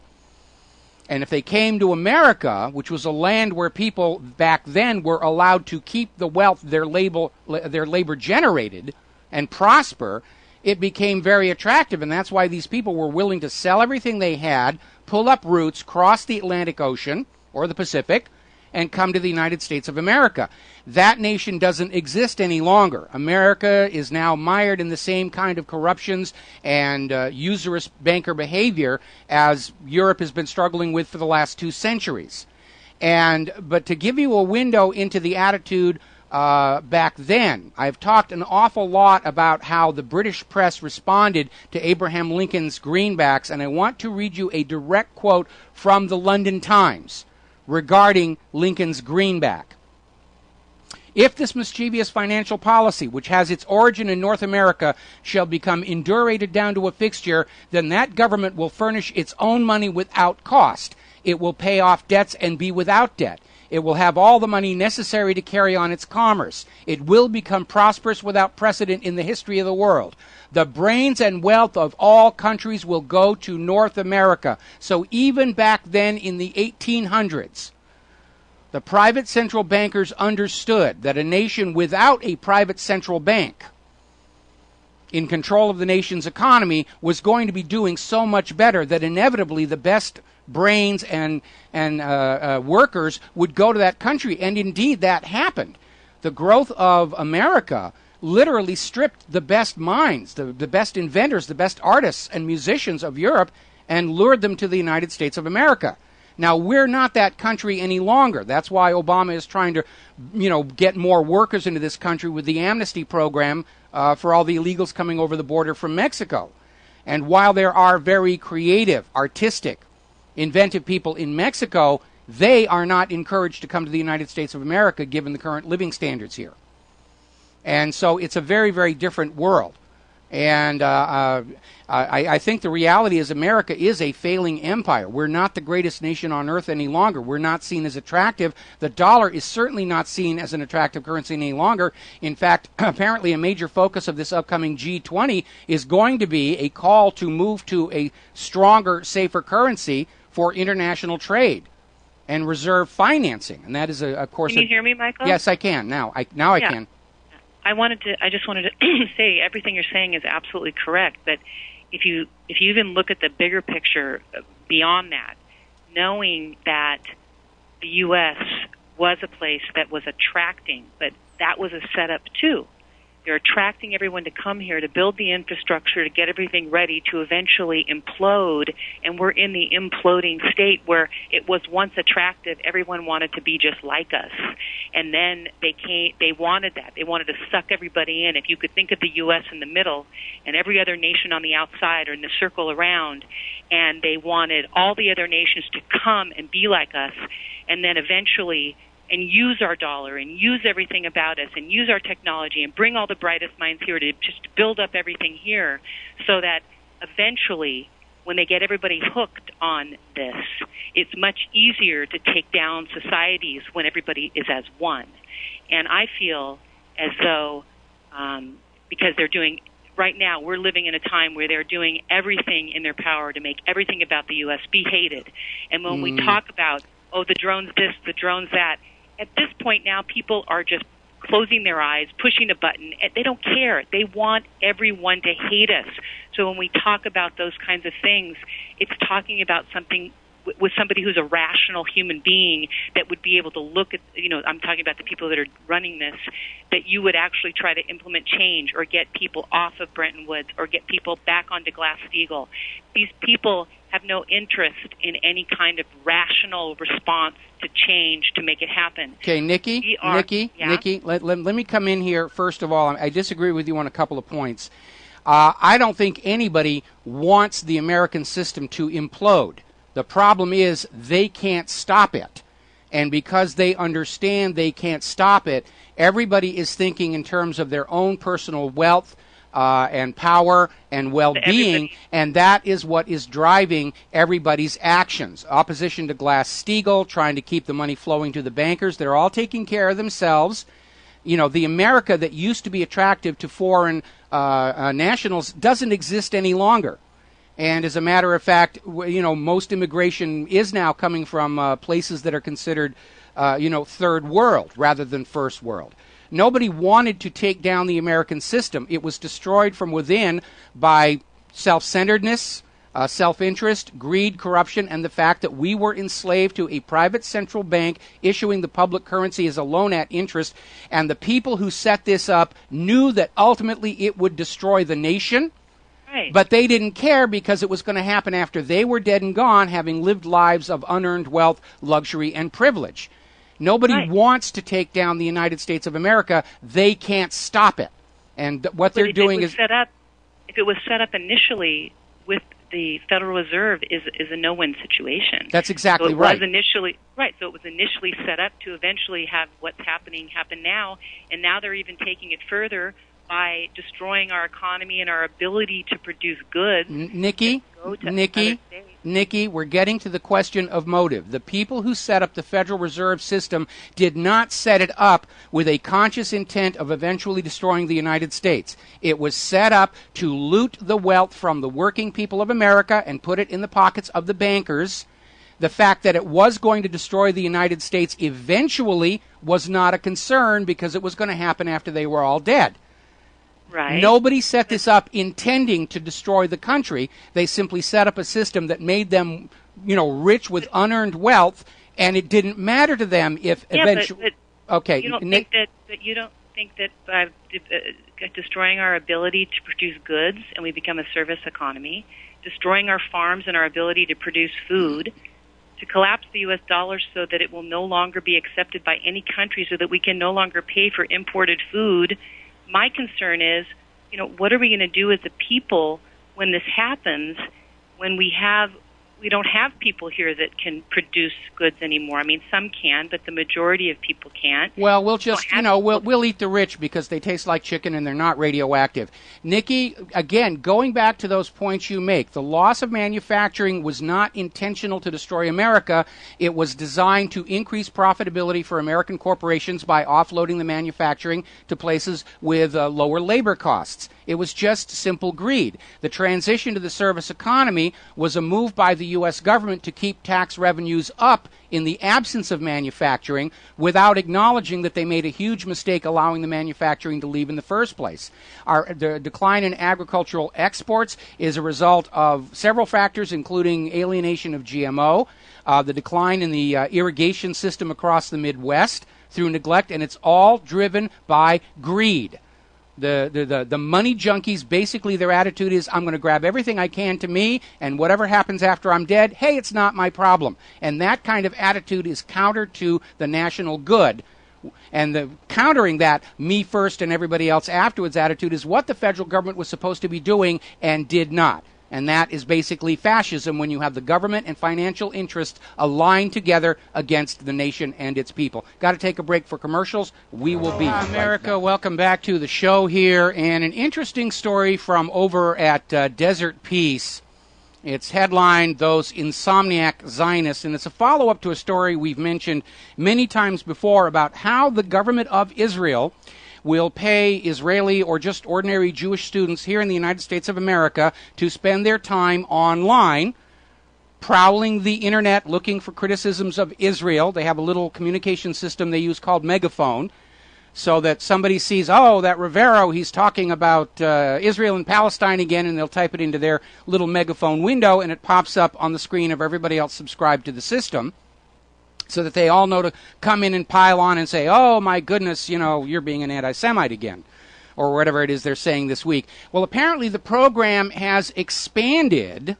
And if they came to America, which was a land where people back then were allowed to keep the wealth their labor generated and prosper, it became very attractive, and that's why these people were willing to sell everything they had, pull up roots, cross the Atlantic Ocean or the Pacific, and come to the United States of America. That nation doesn't exist any longer. America is now mired in the same kind of corruptions and usurious banker behavior as Europe has been struggling with for the last 2 centuries. But to give you a window into the attitude back then, I've talked an awful lot about how the British press responded to Abraham Lincoln's greenbacks, and I want to read you a direct quote from the London Times regarding Lincoln's greenback. If this mischievous financial policy, which has its origin in North America, shall become indurated down to a fixture, then that government will furnish its own money without cost. It will pay off debts and be without debt. It will have all the money necessary to carry on its commerce. It will become prosperous without precedent in the history of the world. The brains and wealth of all countries will go to North America. So even back then in the 1800s, the private central bankers understood that a nation without a private central bank in control of the nation's economy was going to be doing so much better that inevitably the best brains and workers would go to that country. And indeed, that happened. The growth of America literally stripped the best minds, the best inventors, the best artists and musicians of Europe and lured them to the United States of America. Now, we're not that country any longer. That's why Obama is trying to, get more workers into this country with the amnesty program for all the illegals coming over the border from Mexico. And while there are very creative, artistic, inventive people in Mexico, they are not encouraged to come to the United States of America given the current living standards here. And so it's a very, very different world. And I think the reality is America is a failing empire. We're not the greatest nation on earth any longer. We're not seen as attractive. The dollar is certainly not seen as an attractive currency any longer. In fact, apparently a major focus of this upcoming G20 is going to be a call to move to a stronger, safer currency for international trade and reserve financing. And that is, of course... Can you hear me, Michael? Yes, I can. Now I can. I just wanted to say everything you're saying is absolutely correct. But if you even look at the bigger picture beyond that, knowing that the U.S. was a place that was attracting, but that was a setup too. They're attracting everyone to come here to build the infrastructure, to get everything ready to eventually implode. And we're in the imploding state where it was once attractive. Everyone wanted to be just like us. And then they wanted that. They wanted to suck everybody in. If you could think of the U.S. in the middle and every other nation on the outside or in the circle around, and they wanted all the other nations to come and be like us, and then eventually and use our dollar and use everything about us and use our technology and bring all the brightest minds here to just build up everything here so that eventually when they get everybody hooked on this, it's much easier to take down societies when everybody is as one. And I feel as though because they're doing right now, we're living in a time where they're doing everything in their power to make everything about the U.S. be hated. And when we talk about, the drone's this, the drone's that, at this point now, people are just closing their eyes, pushing a button. They don't care. They want everyone to hate us. So when we talk about those kinds of things, it's talking about something with somebody who's a rational human being that would be able to look at, I'm talking about the people that are running this, that you would actually try to implement change or get people off of Bretton Woods or get people back onto Glass-Steagall. These people have no interest in any kind of rational response to change to make it happen. Okay, Nikki, let me come in here. First of all, I disagree with you on a couple of points. I don't think anybody wants the American system to implode. The problem is they can't stop it. And because they understand they can't stop it, everybody is thinking in terms of their own personal wealth and power and well-being, and that is what is driving everybody's actions. Opposition to Glass-Steagall, trying to keep the money flowing to the bankers. They're all taking care of themselves. The America that used to be attractive to foreign nationals doesn't exist any longer. And as a matter of fact, most immigration is now coming from places that are considered, third world rather than first world. Nobody wanted to take down the American system. It was destroyed from within by self-centeredness, self-interest, greed, corruption, and the fact that we were enslaved to a private central bank issuing the public currency as a loan at interest. And the people who set this up knew that ultimately it would destroy the nation. Right. But they didn't care because it was going to happen after they were dead and gone, having lived lives of unearned wealth, luxury, and privilege. Nobody wants to take down the United States of America. They can't stop it. And what they're doing is... If it was set up initially with the Federal Reserve is a no-win situation. That's exactly right. So it was initially set up to eventually have what's happening happen now, and now they're even taking it further by destroying our economy and our ability to produce goods. Nikki, Nikki, we're getting to the question of motive. The people who set up the Federal Reserve System did not set it up with a conscious intent of eventually destroying the United States. It was set up to loot the wealth from the working people of America and put it in the pockets of the bankers. The fact that it was going to destroy the United States eventually was not a concern because it was going to happen after they were all dead. Right. Nobody set this up intending to destroy the country. They simply set up a system that made them, rich with unearned wealth, and it didn't matter to them if eventually. Okay. You don't think that by destroying our ability to produce goods and we become a service economy, destroying our farms and our ability to produce food, to collapse the U.S. dollar so that it will no longer be accepted by any country, so that we can no longer pay for imported food. My concern is, what are we going to do as a people when this happens, when we don't have people here that can produce goods anymore? I mean, some can, but the majority of people can't. Well, we'll just, we'll eat the rich because they taste like chicken and they're not radioactive. Nikki, again, going back to those points you make, the loss of manufacturing was not intentional to destroy America. It was designed to increase profitability for American corporations by offloading the manufacturing to places with lower labor costs. It was just simple greed. The transition to the service economy was a move by the U.S. government to keep tax revenues up in the absence of manufacturing without acknowledging that they made a huge mistake allowing the manufacturing to leave in the first place. The decline in agricultural exports is a result of several factors, including alienation of GMO, the decline in the irrigation system across the Midwest through neglect, and it's all driven by greed. The money junkies, basically their attitude is, I'm going to grab everything I can to me, and whatever happens after I'm dead, hey, it's not my problem. And that kind of attitude is counter to the national good. And the countering that me first and everybody else afterwards attitude is what the federal government was supposed to be doing and did not. And that is basically fascism, when you have the government and financial interests aligned together against the nation and its people. Got to take a break for commercials. We will be America, welcome back to the show here. And an interesting story from over at Desert Peace. It's headlined, Those Insomniac Zionists, and it's a follow-up to a story we've mentioned many times before about how the government of Israel will pay Israeli or just ordinary Jewish students here in the United States of America to spend their time online, prowling the internet, looking for criticisms of Israel. They have a little communication system they use called Megaphone, so that somebody sees, oh, that Rivero, he's talking about Israel and Palestine again, and they'll type it into their little Megaphone window, and it pops up on the screen of everybody else subscribed to the system, so that they all know to come in and pile on and say, oh, my goodness, you're being an anti-Semite again, or whatever it is they're saying this week. Well, apparently the program has expanded,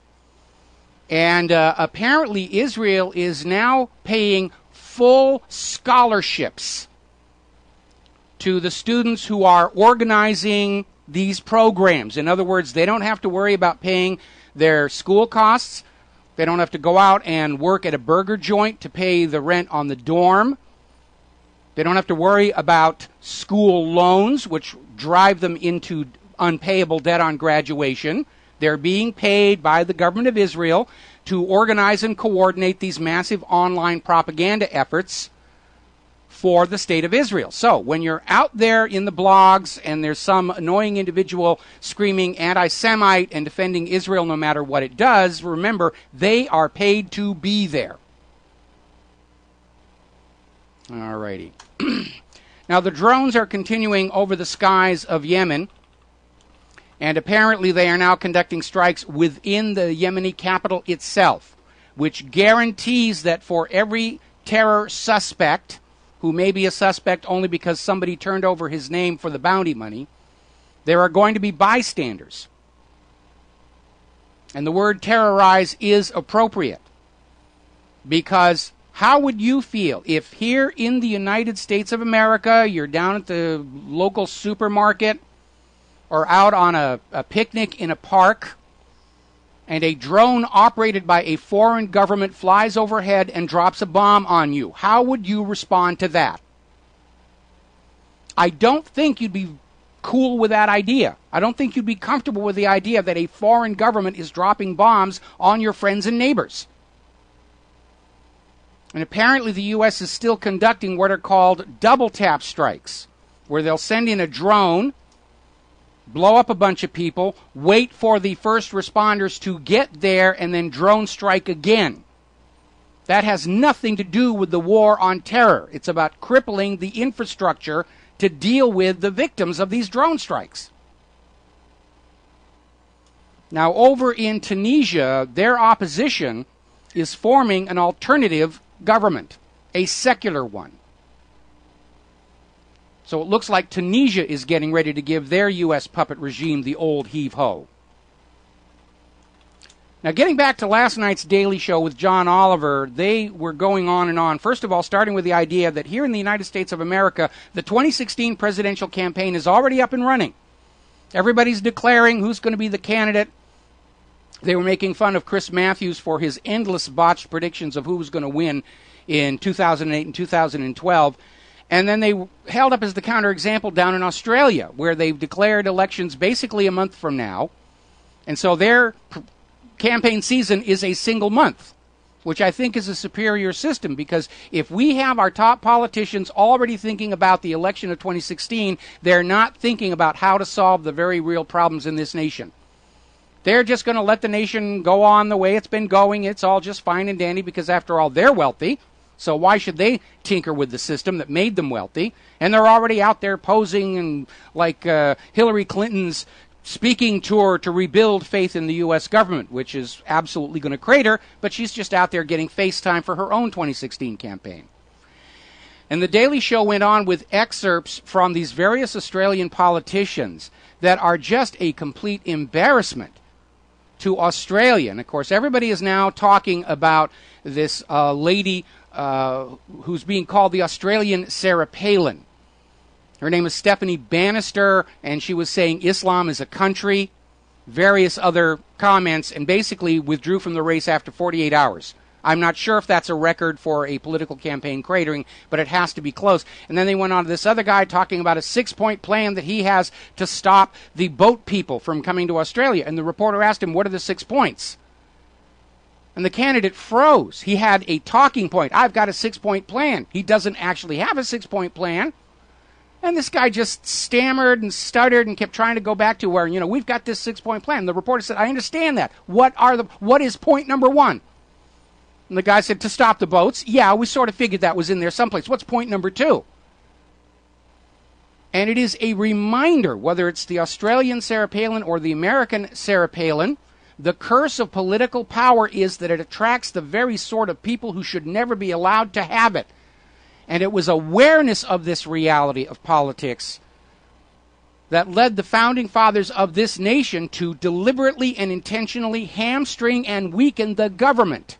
and apparently Israel is now paying full scholarships to the students who are organizing these programs. In other words, they don't have to worry about paying their school costs. They don't have to go out and work at a burger joint to pay the rent on the dorm. They don't have to worry about school loans, which drive them into unpayable debt on graduation. They're being paid by the government of Israel to organize and coordinate these massive online propaganda efforts for the state of Israel. So when you're out there in the blogs and there's some annoying individual screaming anti-Semite and defending Israel no matter what it does, remember, they are paid to be there. All righty. Now, the drones are continuing over the skies of Yemen, and apparently they are now conducting strikes within the Yemeni capital itself, which guarantees that for every terror suspect, who may be a suspect only because somebody turned over his name for the bounty money, there are going to be bystanders. And the word terrorize is appropriate, because how would you feel if here in the United States of America, you're down at the local supermarket or out on a picnic in a park, and a drone operated by a foreign government flies overhead and drops a bomb on you? How would you respond to that? I don't think you'd be cool with that idea. I don't think you'd be comfortable with the idea that a foreign government is dropping bombs on your friends and neighbors. And apparently the U.S. is still conducting what are called double tap strikes, where they'll send in a drone, blow up a bunch of people, wait for the first responders to get there, and then drone strike again. That has nothing to do with the war on terror. It's about crippling the infrastructure to deal with the victims of these drone strikes. Now, over in Tunisia, their opposition is forming an alternative government, a secular one. So it looks like Tunisia is getting ready to give their U.S. puppet regime the old heave-ho. Now, getting back to last night's Daily Show with John Oliver, they were going on and on. First of all, starting with the idea that here in the United States of America, the 2016 presidential campaign is already up and running. Everybody's declaring who's going to be the candidate. They were making fun of Chris Matthews for his endless botched predictions of who was going to win in 2008 and 2012. And then they held up as the counterexample down in Australia, where they've declared elections basically a month from now. And so their campaign season is a single month, which I think is a superior system, because if we have our top politicians already thinking about the election of 2016, they're not thinking about how to solve the very real problems in this nation. They're just going to let the nation go on the way it's been going. It's all just fine and dandy because, after all, they're wealthy. So why should they tinker with the system that made them wealthy? And they're already out there posing and like Hillary Clinton's speaking tour to rebuild faith in the U.S. government, which is absolutely going to crater, but she's just out there getting FaceTime for her own 2016 campaign. And the Daily Show went on with excerpts from these various Australian politicians that are just a complete embarrassment to Australia. And, of course, everybody is now talking about this lady who's being called the Australian Sarah Palin. Her name is Stephanie Bannister, and she was saying Islam is a country, various other comments, and basically withdrew from the race after 48 hours. I'm not sure if that's a record for a political campaign cratering, but it has to be close. And then they went on to this other guy talking about a 6-point plan that he has to stop the boat people from coming to Australia. And the reporter asked him, what are the 6 points? And the candidate froze. He had a talking point. I've got a 6-point plan. He doesn't actually have a 6-point plan. And this guy just stammered and stuttered and kept trying to go back to where, we've got this 6-point plan. The reporter said, I understand that. What is point number 1? And the guy said, to stop the boats. Yeah, we sort of figured that was in there someplace. What's point number 2? And it is a reminder, whether it's the Australian Sarah Palin or the American Sarah Palin, the curse of political power is that it attracts the very sort of people who should never be allowed to have it. And it was awareness of this reality of politics that led the founding fathers of this nation to deliberately and intentionally hamstring and weaken the government,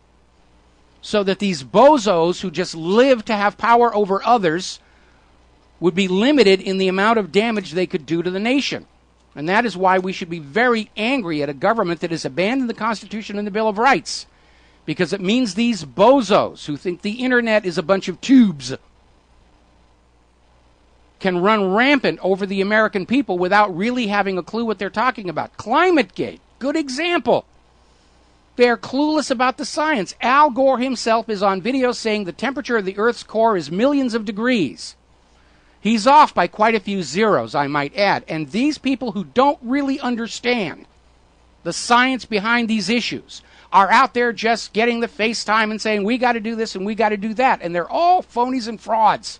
so that these bozos who just live to have power over others would be limited in the amount of damage they could do to the nation. And that is why we should be very angry at a government that has abandoned the Constitution and the Bill of Rights, because it means these bozos who think the internet is a bunch of tubes can run rampant over the American people without really having a clue what they're talking about. ClimateGate, good example. They're clueless about the science. Al Gore himself is on video saying the temperature of the Earth's core is millions of degrees. He's off by quite a few zeros, I might add. And these people who don't really understand the science behind these issues are out there just getting the FaceTime and saying, we got to do this and we got to do that. And they're all phonies and frauds.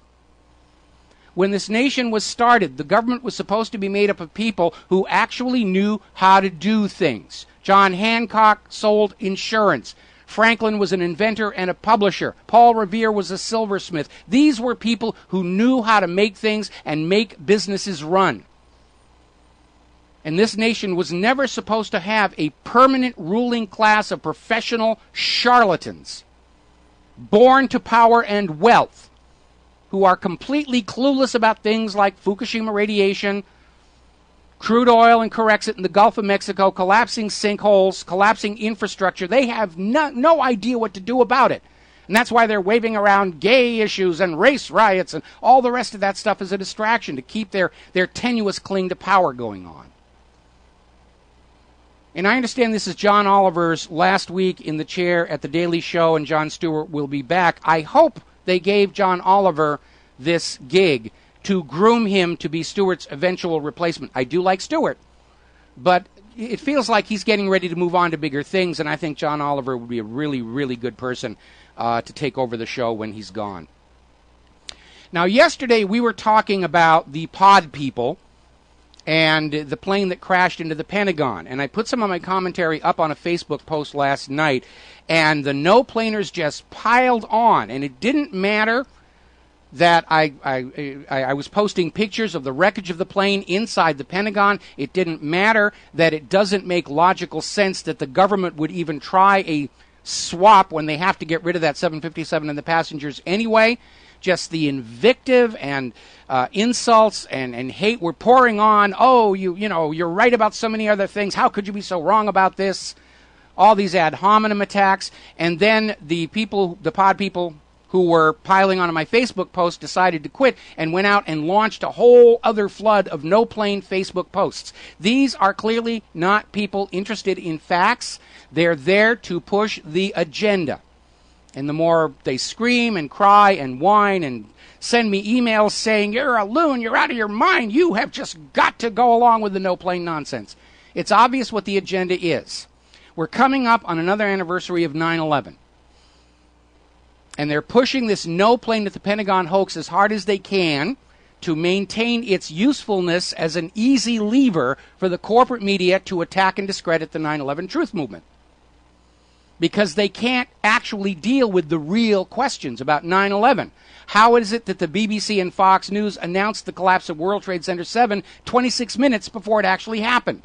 When this nation was started, the government was supposed to be made up of people who actually knew how to do things. John Hancock sold insurance. Franklin was an inventor and a publisher. Paul Revere was a silversmith. These were people who knew how to make things and make businesses run. And this nation was never supposed to have a permanent ruling class of professional charlatans, born to power and wealth, who are completely clueless about things like Fukushima radiation, crude oil and Corexit in the Gulf of Mexico, collapsing sinkholes, collapsing infrastructure. They have no idea what to do about it. And that's why they're waving around gay issues and race riots and all the rest of that stuff as a distraction to keep their tenuous cling to power going on. And I understand this is John Oliver's last week in the chair at The Daily Show, and Jon Stewart will be back. I hope they gave John Oliver this gig to groom him to be Stewart's eventual replacement. I do like Stewart, but it feels like he's getting ready to move on to bigger things, and I think John Oliver would be a really, really good person to take over the show when he's gone. Now, yesterday we were talking about the pod people and the plane that crashed into the Pentagon. And I put some of my commentary up on a Facebook post last night, and the no-planers just piled on. And it didn't matter that I was posting pictures of the wreckage of the plane inside the Pentagon. It didn't matter that it doesn't make logical sense that the government would even try a swap when they have to get rid of that 757 and the passengers anyway. Just the invective and insults and hate were pouring on. Oh, you're right about so many other things. How could you be so wrong about this? All these ad hominem attacks. And then the pod people who were piling on my Facebook post decided to quit and went out and launched a whole other flood of no-plane Facebook posts. These are clearly not people interested in facts. They're there to push the agenda. And the more they scream and cry and whine and send me emails saying, you're a loon, you're out of your mind, you have just got to go along with the no-plane nonsense. It's obvious what the agenda is. We're coming up on another anniversary of 9/11. And they're pushing this no-plane at the Pentagon hoax as hard as they can to maintain its usefulness as an easy lever for the corporate media to attack and discredit the 9/11 truth movement. Because they can't actually deal with the real questions about 9/11. How is it that the BBC and Fox News announced the collapse of World Trade Center 7 26 minutes before it actually happened?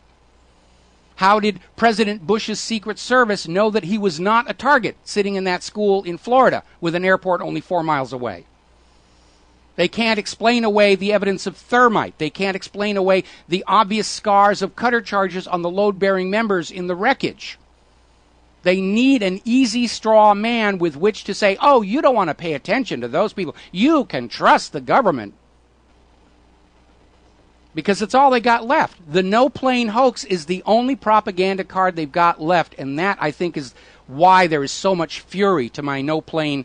How did President Bush's Secret Service know that he was not a target sitting in that school in Florida with an airport only 4 miles away? They can't explain away the evidence of thermite. They can't explain away the obvious scars of cutter charges on the load-bearing members in the wreckage. They need an easy straw man with which to say, oh, you don't want to pay attention to those people. You can trust the government. Because it's all they got left. The no-plane hoax is the only propaganda card they've got left, and that, I think, is why there is so much fury to my no-plane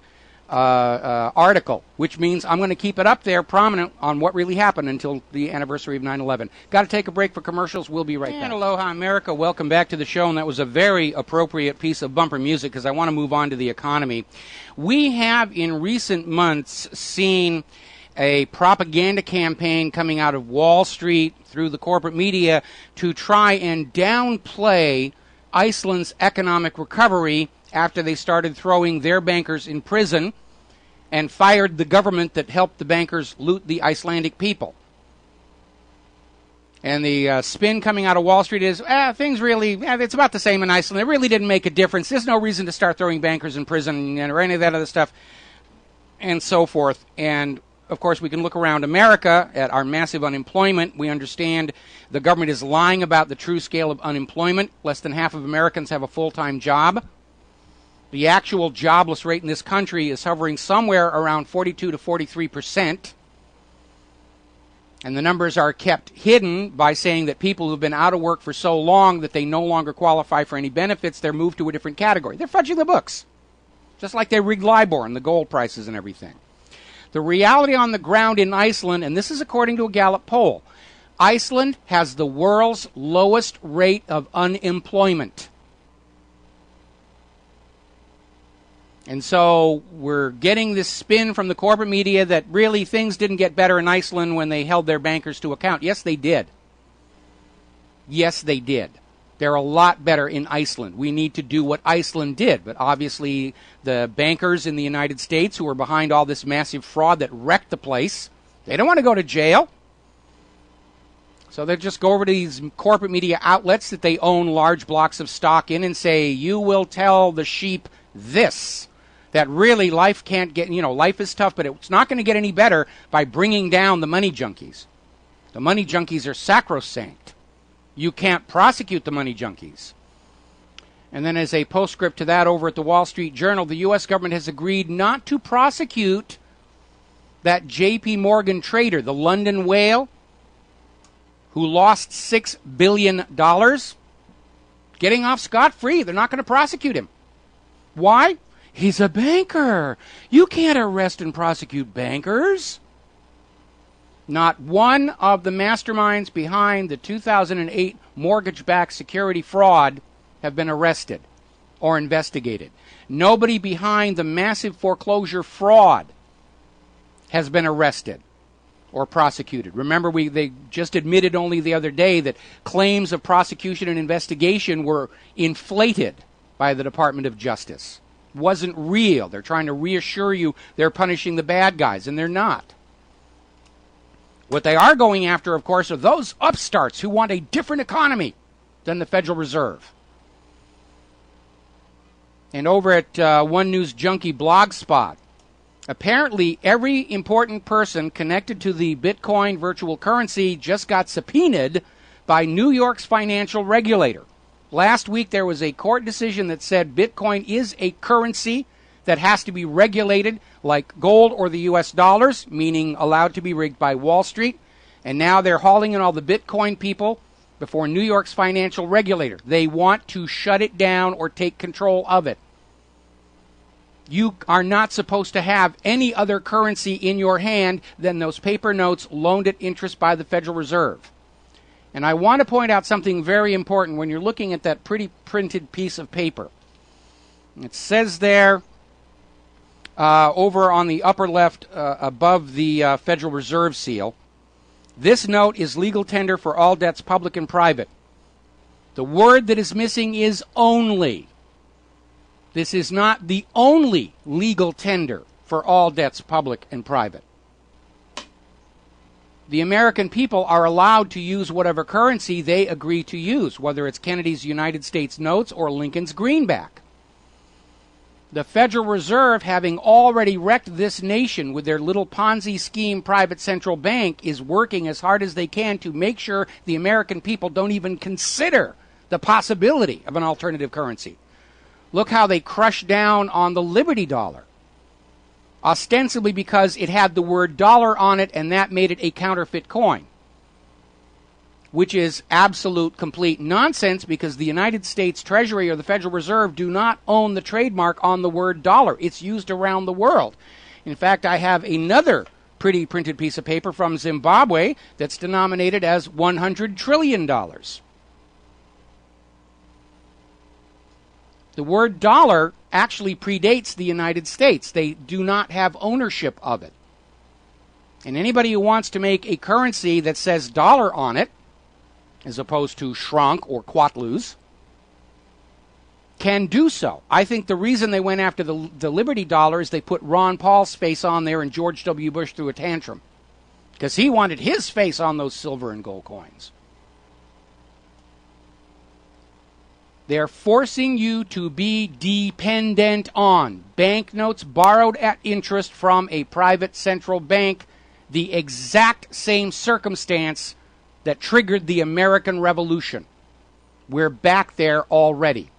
article, which means I'm going to keep it up there prominent on what really happened until the anniversary of 9/11. Got to take a break for commercials. We'll be right back. And aloha, America. Welcome back to the show, and that was a very appropriate piece of bumper music because I want to move on to the economy. We have, in recent months, seen a propaganda campaign coming out of Wall Street through the corporate media to try and downplay Iceland's economic recovery after they started throwing their bankers in prison and fired the government that helped the bankers loot the Icelandic people. And the spin coming out of Wall Street is, things really, it's about the same in Iceland. It really didn't make a difference. There's no reason to start throwing bankers in prison or any of that other stuff, and so forth. And, of course, we can look around America at our massive unemployment. We understand the government is lying about the true scale of unemployment. Less than half of Americans have a full-time job. The actual jobless rate in this country is hovering somewhere around 42 to 43%. And the numbers are kept hidden by saying that people who've been out of work for so long that they no longer qualify for any benefits, they're moved to a different category. They're fudging the books, just like they rigged LIBOR and the gold prices and everything. The reality on the ground in Iceland, and this is according to a Gallup poll, Iceland has the world's lowest rate of unemployment. And so we're getting this spin from the corporate media that really things didn't get better in Iceland when they held their bankers to account. Yes, they did. Yes, they did. They're a lot better in Iceland. We need to do what Iceland did. But obviously the bankers in the United States who were behind all this massive fraud that wrecked the place, they don't want to go to jail. So they just go over to these corporate media outlets that they own large blocks of stock in and say, you will tell the sheep this. That really life can't get, life is tough, but it's not going to get any better by bringing down the money junkies. The money junkies are sacrosanct. You can't prosecute the money junkies. And then as a postscript to that, over at the Wall Street Journal, the U.S. government has agreed not to prosecute that J.P. Morgan trader, the London whale, who lost $6 billion, getting off scot-free. They're not going to prosecute him. Why? He's a banker. You can't arrest and prosecute bankers. Not one of the masterminds behind the 2008 mortgage-backed security fraud have been arrested or investigated. Nobody behind the massive foreclosure fraud has been arrested or prosecuted. Remember, they just admitted only the other day that claims of prosecution and investigation were inflated by the Department of Justice. Wasn't real. They're trying to reassure you they're punishing the bad guys, and they're not. What they are going after, of course, are those upstarts who want a different economy than the Federal Reserve. And over at One News Junkie Blogspot, apparently every important person connected to the Bitcoin virtual currency just got subpoenaed by New York's financial regulator. Last week there was a court decision that said Bitcoin is a currency that has to be regulated like gold or the U.S. dollars, meaning allowed to be rigged by Wall Street. And now they're hauling in all the Bitcoin people before New York's financial regulator. They want to shut it down or take control of it. You are not supposed to have any other currency in your hand than those paper notes loaned at interest by the Federal Reserve. And I want to point out something very important when you're looking at that pretty printed piece of paper. It says there, over on the upper left, above the Federal Reserve seal, this note is legal tender for all debts, public and private. The word that is missing is only. This is not the only legal tender for all debts, public and private. The American people are allowed to use whatever currency they agree to use, whether it's Kennedy's United States notes or Lincoln's greenback. The Federal Reserve, having already wrecked this nation with their little Ponzi scheme private central bank, is working as hard as they can to make sure the American people don't even consider the possibility of an alternative currency. Look how they crushed down on the Liberty dollar, ostensibly because it had the word dollar on it and that made it a counterfeit coin, which is absolute complete nonsense because the United States Treasury or the Federal Reserve do not own the trademark on the word dollar. It's used around the world. In fact, I have another pretty printed piece of paper from Zimbabwe that's denominated as $100 trillion. The word dollar actually predates the United States. They do not have ownership of it. And anybody who wants to make a currency that says dollar on it, as opposed to shrank or quatlus, can do so. I think the reason they went after the Liberty dollar is they put Ron Paul's face on there and George W. Bush threw a tantrum because he wanted his face on those silver and gold coins. They're forcing you to be dependent on banknotes borrowed at interest from a private central bank, the exact same circumstance that triggered the American Revolution. We're back there already.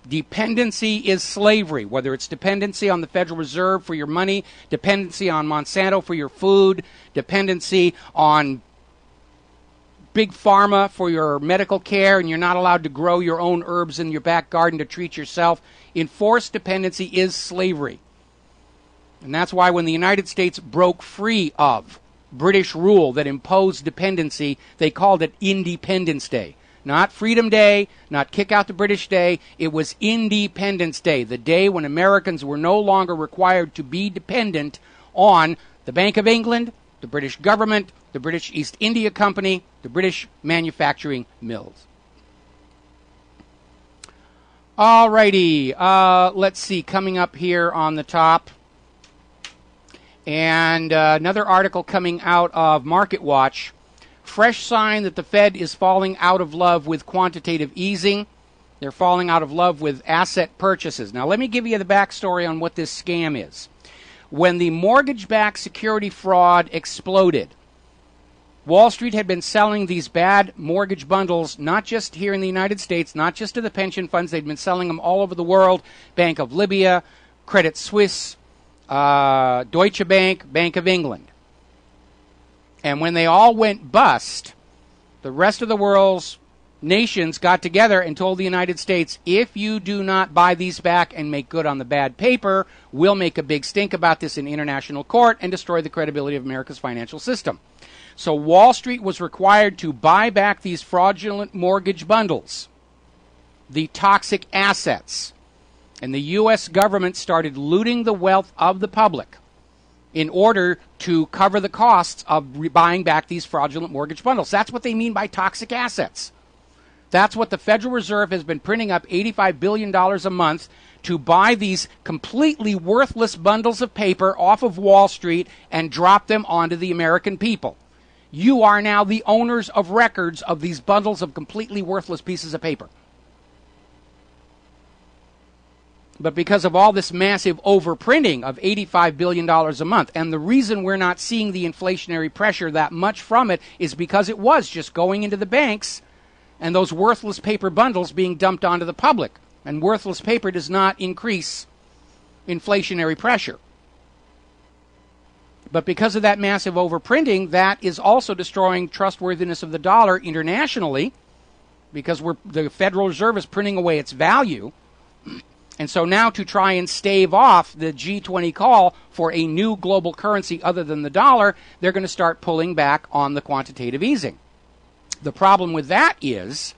Dependency is slavery, whether it's dependency on the Federal Reserve for your money, dependency on Monsanto for your food, dependency on Big Pharma for your medical care, and you're not allowed to grow your own herbs in your back garden to treat yourself. Enforced dependency is slavery. And that's why when the United States broke free of British rule that imposed dependency, they called it Independence Day. Not Freedom Day, not Kick Out the British Day. It was Independence Day, the day when Americans were no longer required to be dependent on the Bank of England, the British government, the British East India Company, the British manufacturing mills. Alrighty, let's see, coming up here on the top. And another article coming out of Market Watch. Fresh sign that the Fed is falling out of love with quantitative easing. They're falling out of love with asset purchases. Now, let me give you the backstory on what this scam is. When the mortgage-backed security fraud exploded, Wall Street had been selling these bad mortgage bundles, not just here in the United States, not just to the pension funds. They'd been selling them all over the world. Bank of Libya, Credit Suisse, Deutsche Bank, Bank of England. And when they all went bust, the rest of the world's nations got together and told the United States, if you do not buy these back and make good on the bad paper, we'll make a big stink about this in international court and destroy the credibility of America's financial system. So Wall Street was required to buy back these fraudulent mortgage bundles, the toxic assets. And the U.S. government started looting the wealth of the public in order to cover the costs of buying back these fraudulent mortgage bundles. That's what they mean by toxic assets. That's what the Federal Reserve has been printing up $85 billion a month to buy these completely worthless bundles of paper off of Wall Street and drop them onto the American people. You are now the owners of records of these bundles of completely worthless pieces of paper. But because of all this massive overprinting of $85 billion a month, and the reason we're not seeing the inflationary pressure that much from it is because it was just going into the banks and those worthless paper bundles being dumped onto the public. And worthless paper does not increase inflationary pressure. But because of that massive overprinting, that is also destroying trustworthiness of the dollar internationally, because the Federal Reserve is printing away its value. And so now to try and stave off the G20 call for a new global currency other than the dollar, they're going to start pulling back on the quantitative easing. The problem with that is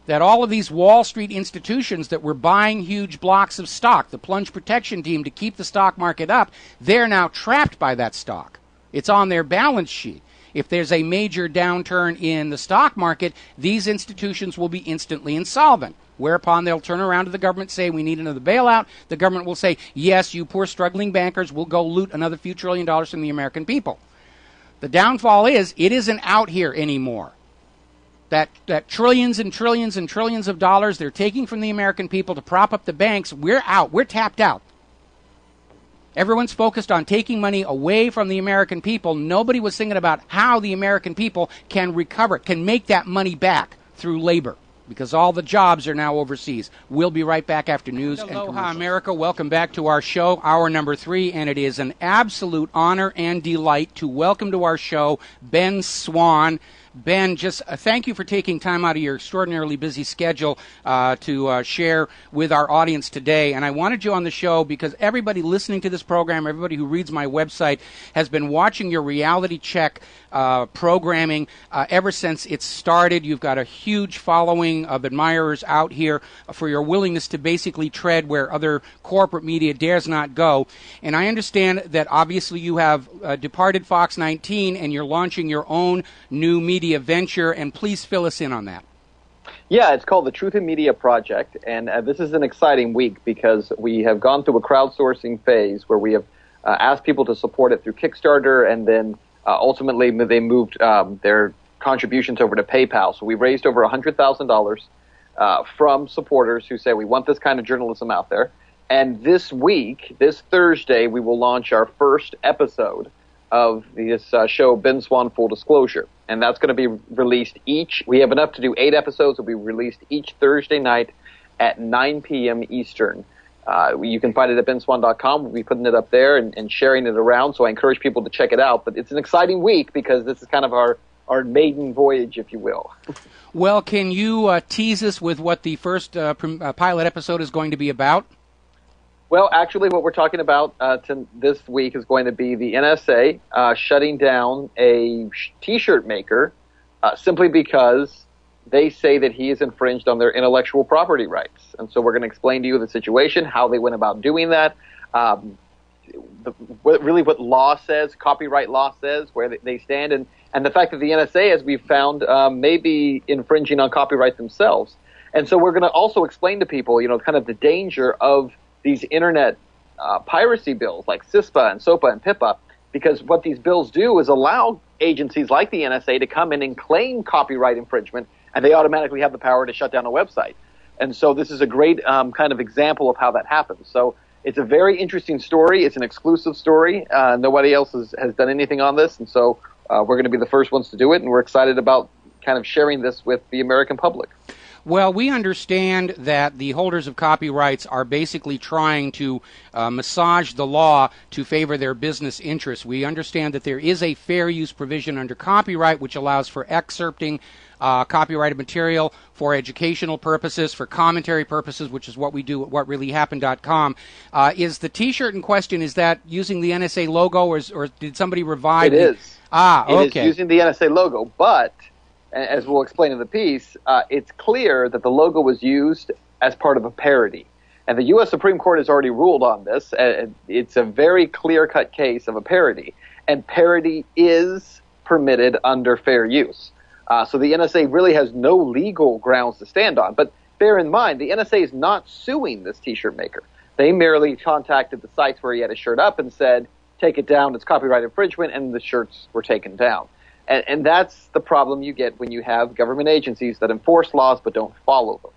that all of these Wall Street institutions that were buying huge blocks of stock, the plunge protection team to keep the stock market up, they're now trapped by that stock. It's on their balance sheet. If there's a major downturn in the stock market, these institutions will be instantly insolvent, whereupon they'll turn around to the government and say, we need another bailout. The government will say, yes, you poor struggling bankers will go loot another few $1 trillion from the American people. The downfall is it isn't out here anymore. That trillions and trillions and trillions of dollars they're taking from the American people to prop up the banks, we're out. We're tapped out. Everyone's focused on taking money away from the American people. Nobody was thinking about how the American people can recover, can make that money back through labor, because all the jobs are now overseas. We'll be right back after news and commercials. Aloha, America. Welcome back to our show, hour number 3, and it is an absolute honor and delight to welcome to our show Ben Swan. Ben, just thank you for taking time out of your extraordinarily busy schedule to share with our audience today. And I wanted you on the show because everybody listening to this program, everybody who reads my website, has been watching your reality check programming ever since it started. You've got a huge following of admirers out here for your willingness to basically tread where other corporate media dares not go. And I understand that obviously you have departed Fox 19 and you're launching your own new media venture, and please fill us in on that. Yeah, it's called the Truth in Media Project, and this is an exciting week because we have gone through a crowdsourcing phase where we have asked people to support it through Kickstarter, and then ultimately they moved their contributions over to PayPal. So we raised over $100,000 from supporters who say we want this kind of journalism out there. And this week, this Thursday, we will launch our first episode of this show, Ben Swan Full Disclosure. And that's going to be released we have enough to do 8 episodes. Will be released each Thursday night at 9 p.m. Eastern. You can find it at benswan.com. We'll be putting it up there and sharing it around. So I encourage people to check it out. But it's an exciting week because this is kind of our maiden voyage, if you will. Well, can you tease us with what the first pilot episode is going to be about? Well, actually, what we're talking about this week is going to be the NSA shutting down a T-shirt maker simply because they say that he has infringed on their intellectual property rights. And so we're going to explain to you the situation, how they went about doing that, what law says, copyright law says, where they stand, and the fact that the NSA, as we've found, may be infringing on copyright themselves. And so we're going to also explain to people, kind of the danger of these internet piracy bills like CISPA and SOPA and PIPA, because what these bills do is allow agencies like the NSA to come in and claim copyright infringement, and they automatically have the power to shut down a website. And so this is a great kind of example of how that happens. So it's a very interesting story. It's an exclusive story. Nobody else has done anything on this, and so we're going to be the first ones to do it, and we're excited about kind of sharing this with the American public. Well, we understand that the holders of copyrights are basically trying to massage the law to favor their business interests. We understand that there is a fair use provision under copyright which allows for excerpting copyrighted material for educational purposes, for commentary purposes, which is what we do at whatreallyhappened.com. Is the T-shirt in question, is that using the NSA logo, or did somebody revive it? It is. Okay. It is using the NSA logo, but as we'll explain in the piece, it's clear that the logo was used as part of a parody. And the U.S. Supreme Court has already ruled on this. It's a very clear-cut case of a parody. And parody is permitted under fair use. So the NSA really has no legal grounds to stand on. But bear in mind, the NSA is not suing this T-shirt maker. They merely contacted the sites where he had his shirt up and said, take it down, it's copyright infringement, and the shirts were taken down. And that's the problem you get when you have government agencies that enforce laws but don't follow them.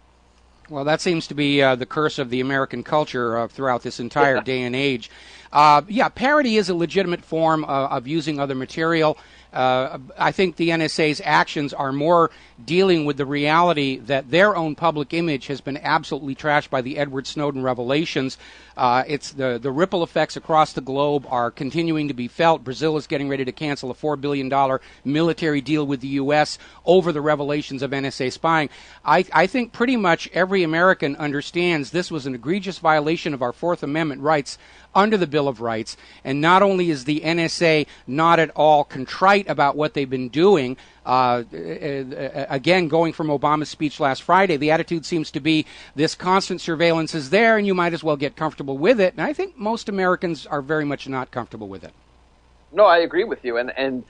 Well, that seems to be the curse of the American culture throughout this entire day and age. Parody is a legitimate form of using other material. I think the NSA's actions are more dealing with the reality that their own public image has been absolutely trashed by the Edward Snowden revelations. It's the ripple effects across the globe are continuing to be felt. Brazil is getting ready to cancel a $4 billion military deal with the U.S. over the revelations of NSA spying. I think pretty much every American understands this was an egregious violation of our Fourth Amendment rights under the Bill of Rights, and not only is the NSA not at all contrite about what they've been doing, again, going from Obama's speech last Friday, the attitude seems to be this constant surveillance is there and you might as well get comfortable with it. And I think most Americans are very much not comfortable with it. No, I agree with you. And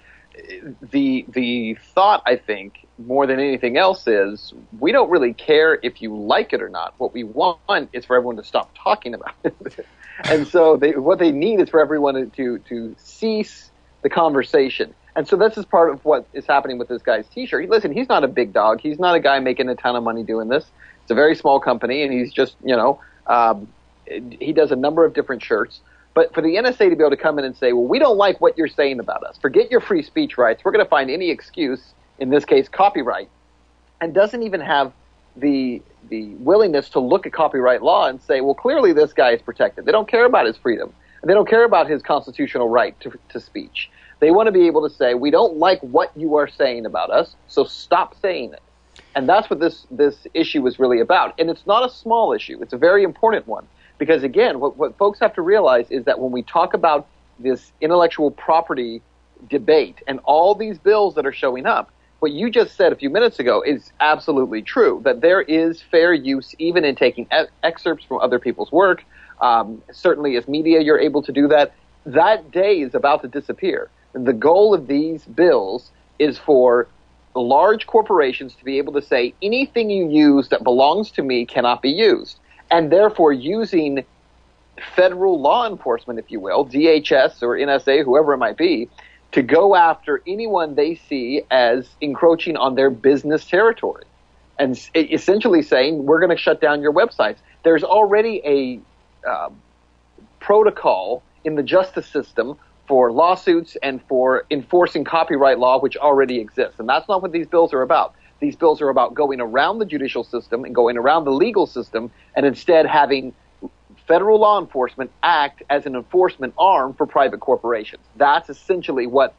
the thought, I think, more than anything else is we don't really care if you like it or not. What we want is for everyone to stop talking about it. And so what they need is for everyone to cease the conversation. And so this is part of what is happening with this guy's T-shirt. Listen, he's not a big dog. He's not a guy making a ton of money doing this. It's a very small company, and he's just, he does a number of different shirts. But for the NSA to be able to come in and say, well, we don't like what you're saying about us. Forget your free speech rights. We're going to find any excuse, in this case copyright, and doesn't even have the willingness to look at copyright law and say, well, clearly this guy is protected. They don't care about his freedom. They don't care about his constitutional right to speech. They want to be able to say, we don't like what you are saying about us, so stop saying it. And that's what this issue is really about. And it's not a small issue. It's a very important one. Because, again, what folks have to realize is that when we talk about this intellectual property debate and all these bills that are showing up, what you just said a few minutes ago is absolutely true, that there is fair use even in taking excerpts from other people's work. Certainly as media, you're able to do that. That day is about to disappear. The goal of these bills is for the large corporations to be able to say anything you use that belongs to me cannot be used. And therefore using federal law enforcement, if you will, DHS or NSA, whoever it might be, to go after anyone they see as encroaching on their business territory. And essentially saying, we're going to shut down your websites. There's already a protocol in the justice system for lawsuits and for enforcing copyright law, which already exists. And that's not what these bills are about. These bills are about going around the judicial system and going around the legal system and instead having federal law enforcement act as an enforcement arm for private corporations. That's essentially what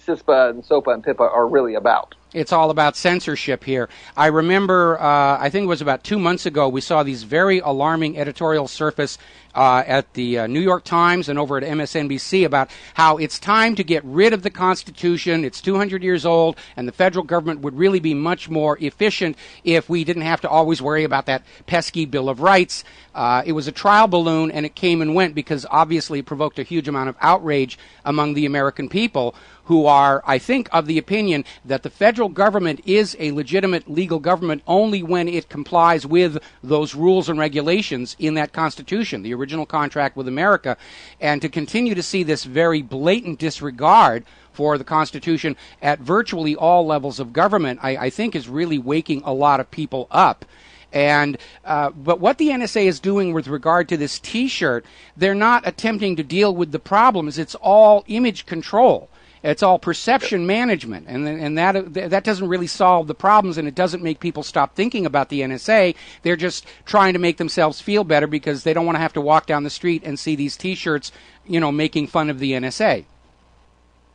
CISPA and SOPA and PIPA are really about. It's all about censorship here. I remember, I think it was about 2 months ago, we saw these very alarming editorials surface at the New York Times and over at MSNBC about how it's time to get rid of the Constitution. It's 200 years old, and the federal government would really be much more efficient if we didn't have to always worry about that pesky Bill of Rights. It was a trial balloon, and it came and went because obviously it provoked a huge amount of outrage among the American people, who are, I think, of the opinion that the federal government is a legitimate legal government only when it complies with those rules and regulations in that Constitution, the original contract with America. And to continue to see this very blatant disregard for the Constitution at virtually all levels of government, I think is really waking a lot of people up. And but what the NSA is doing with regard to this T-shirt, they're not attempting to deal with the problems. It's all image control. It's all perception management, and that doesn't really solve the problems, and it doesn't make people stop thinking about the NSA. They're just trying to make themselves feel better because they don't want to have to walk down the street and see these T-shirts, making fun of the NSA.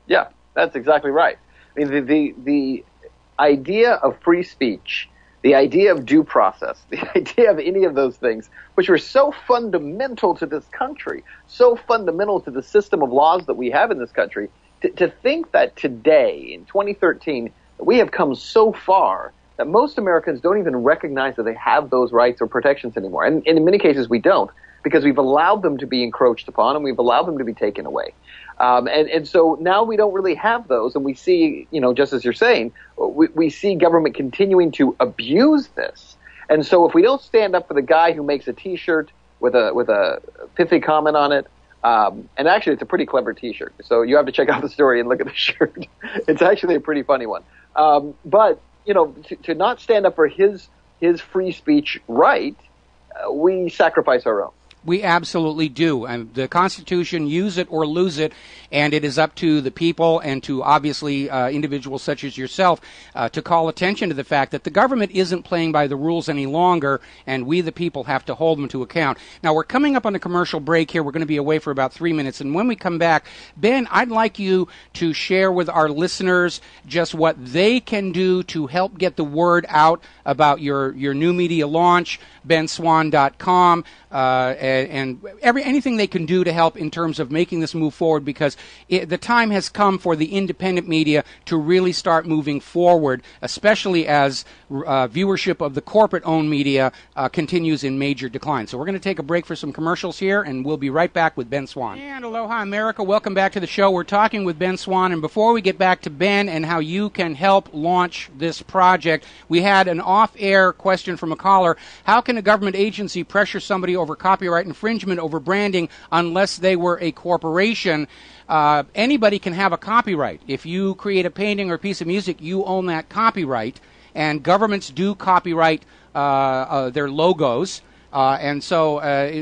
Yeah, that's exactly right. I mean, the idea of free speech, the idea of due process, the idea of any of those things, which are so fundamental to this country, so fundamental to the system of laws that we have in this country, to think that today, in 2013, we have come so far that most Americans don't even recognize that they have those rights or protections anymore. And in many cases, we don't, because we've allowed them to be encroached upon and we've allowed them to be taken away. And so now we don't really have those, and we see, just as you're saying, we see government continuing to abuse this. And so if we don't stand up for the guy who makes a T-shirt with a pithy comment on it, and actually it's a pretty clever T-shirt, so you have to check out the story and look at the shirt. It's actually a pretty funny one. But to not stand up for his free speech right, we sacrifice our own. We absolutely do. And the Constitution, use it or lose it, and it is up to the people and to obviously individuals such as yourself to call attention to the fact that the government isn't playing by the rules any longer, and we the people have to hold them to account. Now, we're coming up on a commercial break here. We're going to be away for about 3 minutes, and when we come back, Ben, I'd like you to share with our listeners just what they can do to help get the word out about your new media launch, benswan.com, and anything they can do to help in terms of making this move forward, because the time has come for the independent media to really start moving forward, especially as viewership of the corporate-owned media continues in major decline. So we're going to take a break for some commercials here, and we'll be right back with Ben Swan. And aloha, America. Welcome back to the show. We're talking with Ben Swan, and before we get back to Ben and how you can help launch this project, we had an off-air question from a caller. How can a government agency pressure somebody over copyright infringement over branding unless they were a corporation? Anybody can have a copyright. If you create a painting or a piece of music, you own that copyright, and governments do copyright their logos. And so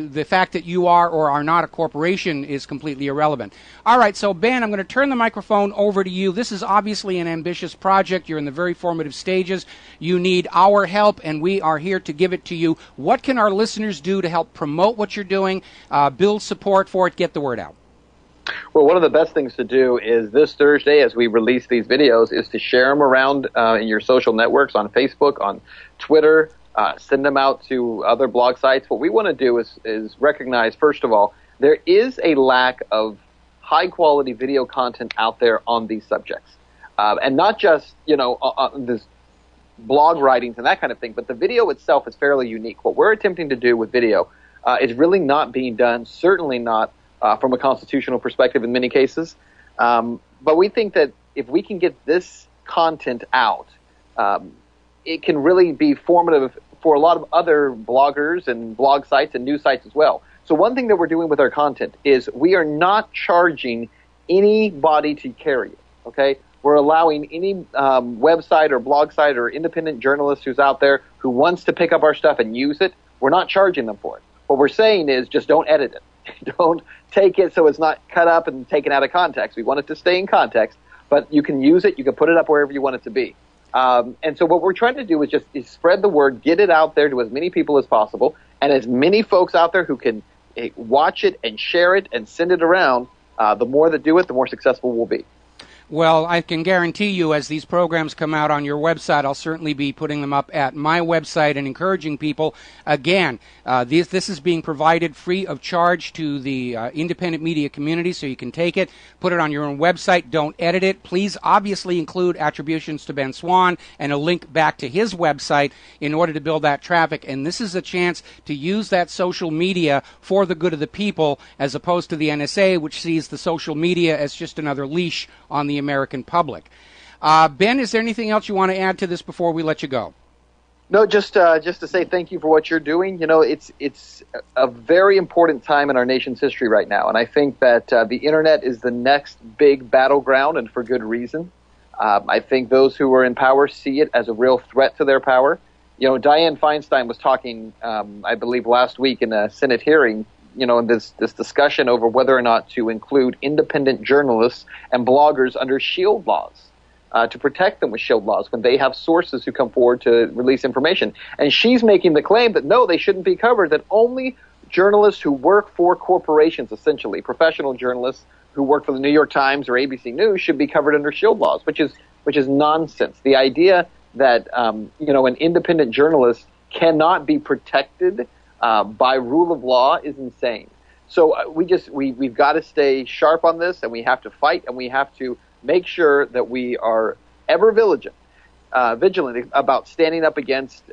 the fact that you are or are not a corporation is completely irrelevant. All right, so Ben, I'm going to turn the microphone over to you. This is obviously an ambitious project. You're in the very formative stages. You need our help, and we are here to give it to you. What can our listeners do to help promote what you're doing, build support for it, get the word out? Well, one of the best things to do is this Thursday, as we release these videos, is to share them around in your social networks, on Facebook, on Twitter. Send them out to other blog sites. What we want to do is recognize, first of all, there is a lack of high-quality video content out there on these subjects. And not just, this blog writings and that kind of thing, but the video itself is fairly unique. What we're attempting to do with video is really not being done, certainly not from a constitutional perspective in many cases. But we think that if we can get this content out, it can really be formative for a lot of other bloggers and blog sites and news sites as well. So one thing that we're doing with our content is we are not charging anybody to carry it, okay? We're allowing any website or blog site or independent journalist who's out there who wants to pick up our stuff and use it, we're not charging them for it. What we're saying is just don't edit it. Don't take it so it's not cut up and taken out of context. We want it to stay in context, but you can use it, you can put it up wherever you want it to be. And so what we're trying to do is just spread the word, get it out there to as many people as possible, and as many folks out there who can watch it and share it and send it around, the more that do it, the more successful we'll be. Well, I can guarantee you as these programs come out on your website, I'll certainly be putting them up at my website and encouraging people. Again, this is being provided free of charge to the independent media community, so you can take it, put it on your own website, don't edit it. Please obviously include attributions to Ben Swan and a link back to his website in order to build that traffic. And this is a chance to use that social media for the good of the people, as opposed to the NSA, which sees the social media as just another leash on the American public. Ben, is there anything else you want to add to this before we let you go? No, just to say thank you for what you're doing. You know, it's a very important time in our nation's history right now, and I think that the internet is the next big battleground, and for good reason. I think those who are in power see it as a real threat to their power. You know, Dianne Feinstein was talking, I believe, last week in a Senate hearing, this discussion over whether or not to include independent journalists and bloggers under shield laws, to protect them with shield laws when they have sources who come forward to release information. And she's making the claim that no, they shouldn't be covered, that only journalists who work for corporations, essentially professional journalists who work for the New York Times or ABC News, should be covered under shield laws, which is nonsense. The idea that an independent journalist cannot be protected by rule of law is insane. So we've got to stay sharp on this, and we have to fight, and we have to make sure that we are ever vigilant about standing up against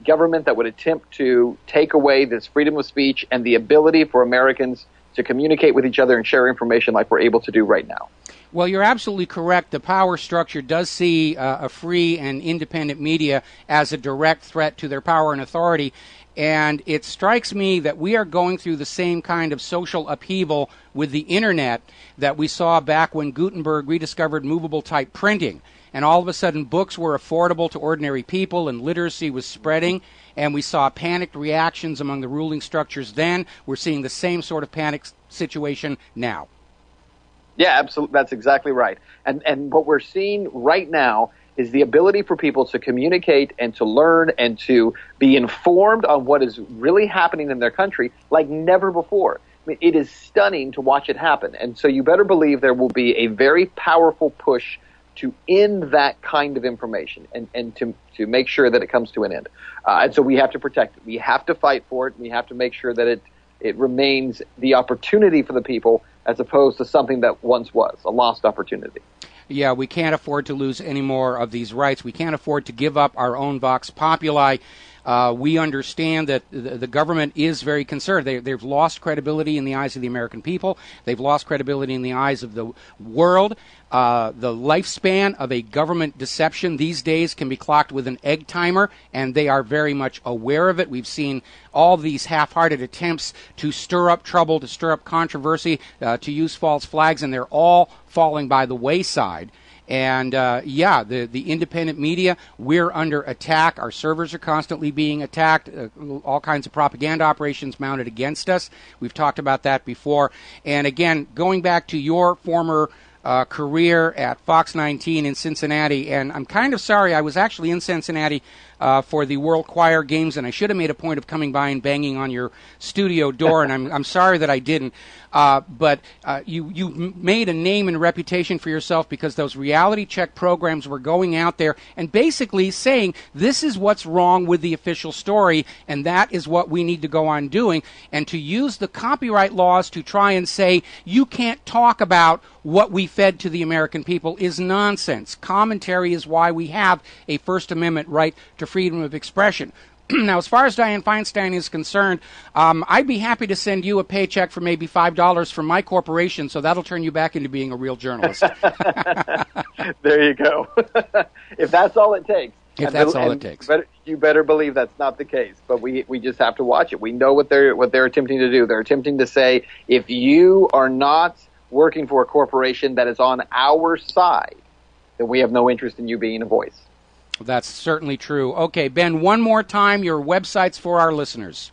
government that would attempt to take away this freedom of speech and the ability for Americans to communicate with each other and share information like we're able to do right now. Well, you're absolutely correct. The power structure does see a free and independent media as a direct threat to their power and authority. And it strikes me that we are going through the same kind of social upheaval with the Internet that we saw back when Gutenberg rediscovered movable type printing. And all of a sudden, books were affordable to ordinary people and literacy was spreading. And we saw panicked reactions among the ruling structures then. We're seeing the same sort of panic situation now. Yeah, absolutely. That's exactly right. And what we're seeing right now is the ability for people to communicate and to learn and to be informed on what is really happening in their country like never before. I mean, it is stunning to watch it happen. And so you better believe there will be a very powerful push to end that kind of information and to make sure that it comes to an end. And so we have to protect it. We have to fight for it. We have to make sure that it remains the opportunity for the people as opposed to something that once was, a lost opportunity. Yeah, we can't afford to lose any more of these rights. We can't afford to give up our own vox populi. We understand that the government is very concerned. They've lost credibility in the eyes of the American people. They've lost credibility in the eyes of the world. The lifespan of a government deception these days can be clocked with an egg timer, and they are very much aware of it. We've seen all these half-hearted attempts to stir up trouble, to stir up controversy, to use false flags, and they're all falling by the wayside. And, the independent media, we're under attack. Our servers are constantly being attacked. All kinds of propaganda operations mounted against us. We've talked about that before. And, again, going back to your former career at Fox 19 in Cincinnati, and I'm kind of sorry, I was actually in Cincinnati for the World Choir Games, and I should have made a point of coming by and banging on your studio door, and I'm sorry that I didn't. But you made a name and reputation for yourself because those reality check programs were going out there and basically saying this is what's wrong with the official story, and that is what we need to go on doing. And to use the copyright laws to try and say you can't talk about what we fed to the American people is nonsense. Commentary is why we have a First Amendment right to freedom of expression. Now, as far as Dianne Feinstein is concerned, I'd be happy to send you a paycheck for maybe $5 from my corporation, so that'll turn you back into being a real journalist. There you go. If that's all it takes. If that's all it takes. You better believe that's not the case. But we just have to watch it. We know what they're attempting to do. They're attempting to say, if you are not working for a corporation that is on our side, then we have no interest in you being a voice. That's certainly true. Okay, Ben, one more time, your websites for our listeners.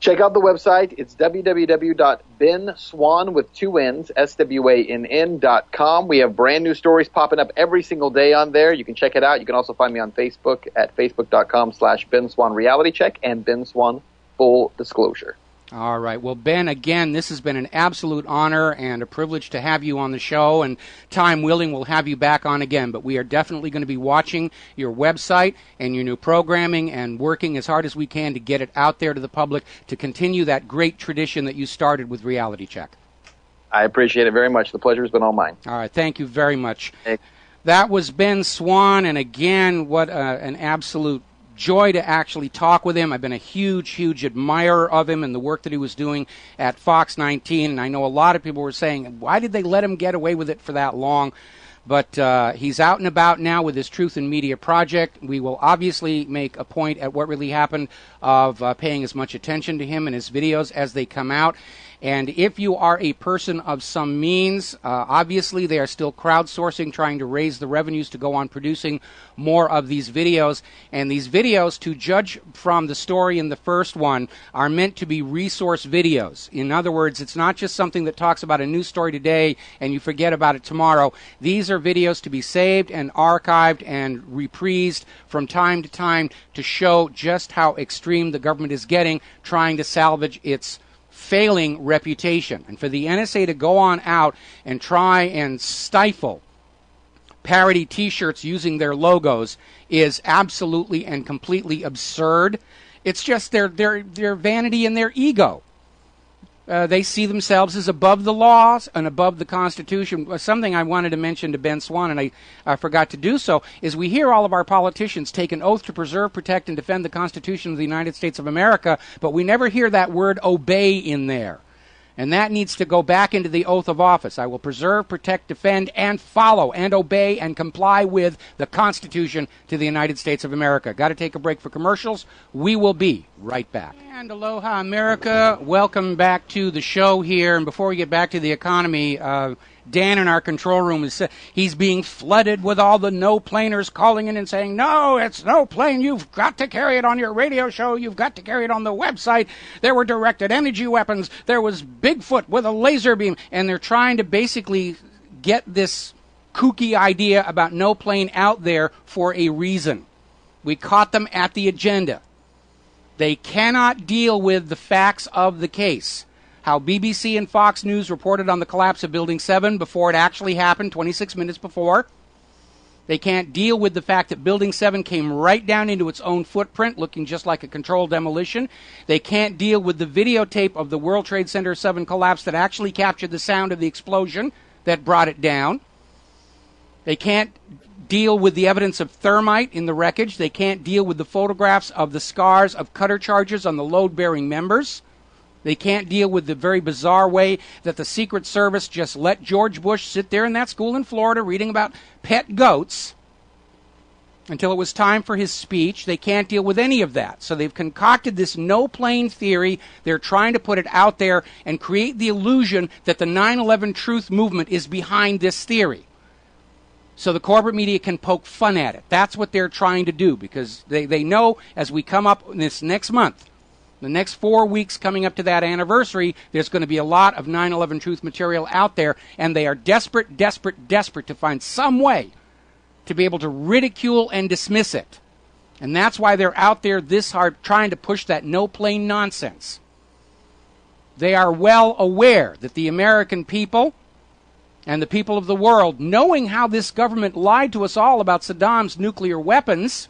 Check out the website. It's www.benswann with two N's, SWANN.com. We have brand new stories popping up every single day on there. You can check it out. You can also find me on Facebook at facebook.com/Ben Swann Reality Check and Ben Swann Full Disclosure. All right. Well, Ben, again, this has been an absolute honor and a privilege to have you on the show, and time willing, we'll have you back on again. But we are definitely going to be watching your website and your new programming and working as hard as we can to get it out there to the public to continue that great tradition that you started with Reality Check. I appreciate it very much. The pleasure has been all mine. All right. Thank you very much. Hey. That was Ben Swann, and again, what an absolute joy to actually talk with him. I've been a huge admirer of him and the work that he was doing at Fox 19, and I know a lot of people were saying, why did they let him get away with it for that long? But he's out and about now with his Truth in Media project. We will obviously make a point at what really happened of paying as much attention to him and his videos as they come out. And if you are a person of some means, obviously they are still crowdsourcing, trying to raise the revenues to go on producing more of these videos. And these videos, to judge from the story in the first one, are meant to be resource videos. In other words, it's not just something that talks about a news story today and you forget about it tomorrow. These are videos to be saved and archived and reprised from time to time to show just how extreme the government is getting, trying to salvage its failing reputation. And for the NSA to go on out and try and stifle parody T-shirts using their logos is absolutely and completely absurd. It's just their vanity and their ego. They see themselves as above the laws and above the Constitution. Something I wanted to mention to Ben Swan, and I forgot to do so, is we hear all of our politicians take an oath to preserve, protect, and defend the Constitution of the United States of America, but we never hear that word obey in there. And that needs to go back into the oath of office. I will preserve, protect, defend, and follow, and obey, and comply with the Constitution to the United States of America. Got to take a break for commercials. We will be right back. And aloha, America. Welcome back to the show here. And before we get back to the economy, Dan in our control room he's being flooded with all the no-planers calling in and saying, no, it's no plane. You've got to carry it on your radio show. You've got to carry it on the website. There were directed energy weapons. There was Bigfoot with a laser beam. And they're trying to basically get this kooky idea about no plane out there for a reason. We caught them at the agenda. They cannot deal with the facts of the case. How BBC and Fox News reported on the collapse of Building 7 before it actually happened, 26 minutes before. They can't deal with the fact that Building 7 came right down into its own footprint, looking just like a controlled demolition. They can't deal with the videotape of the World Trade Center 7 collapse that actually captured the sound of the explosion that brought it down. They can't deal with the evidence of thermite in the wreckage. They can't deal with the photographs of the scars of cutter charges on the load-bearing members. They can't deal with the very bizarre way that the Secret Service just let George Bush sit there in that school in Florida reading about pet goats until it was time for his speech. They can't deal with any of that. So they've concocted this no-plane theory. They're trying to put it out there and create the illusion that the 9/11 truth movement is behind this theory. So the corporate media can poke fun at it. That's what they're trying to do, because they know as we come up this next month, the next 4 weeks coming up to that anniversary, there's going to be a lot of 9/11 truth material out there, and they are desperate, desperate, desperate to find some way to be able to ridicule and dismiss it. And that's why they're out there this hard trying to push that no-plane nonsense. They are well aware that the American people and the people of the world, knowing how this government lied to us all about Saddam's nuclear weapons,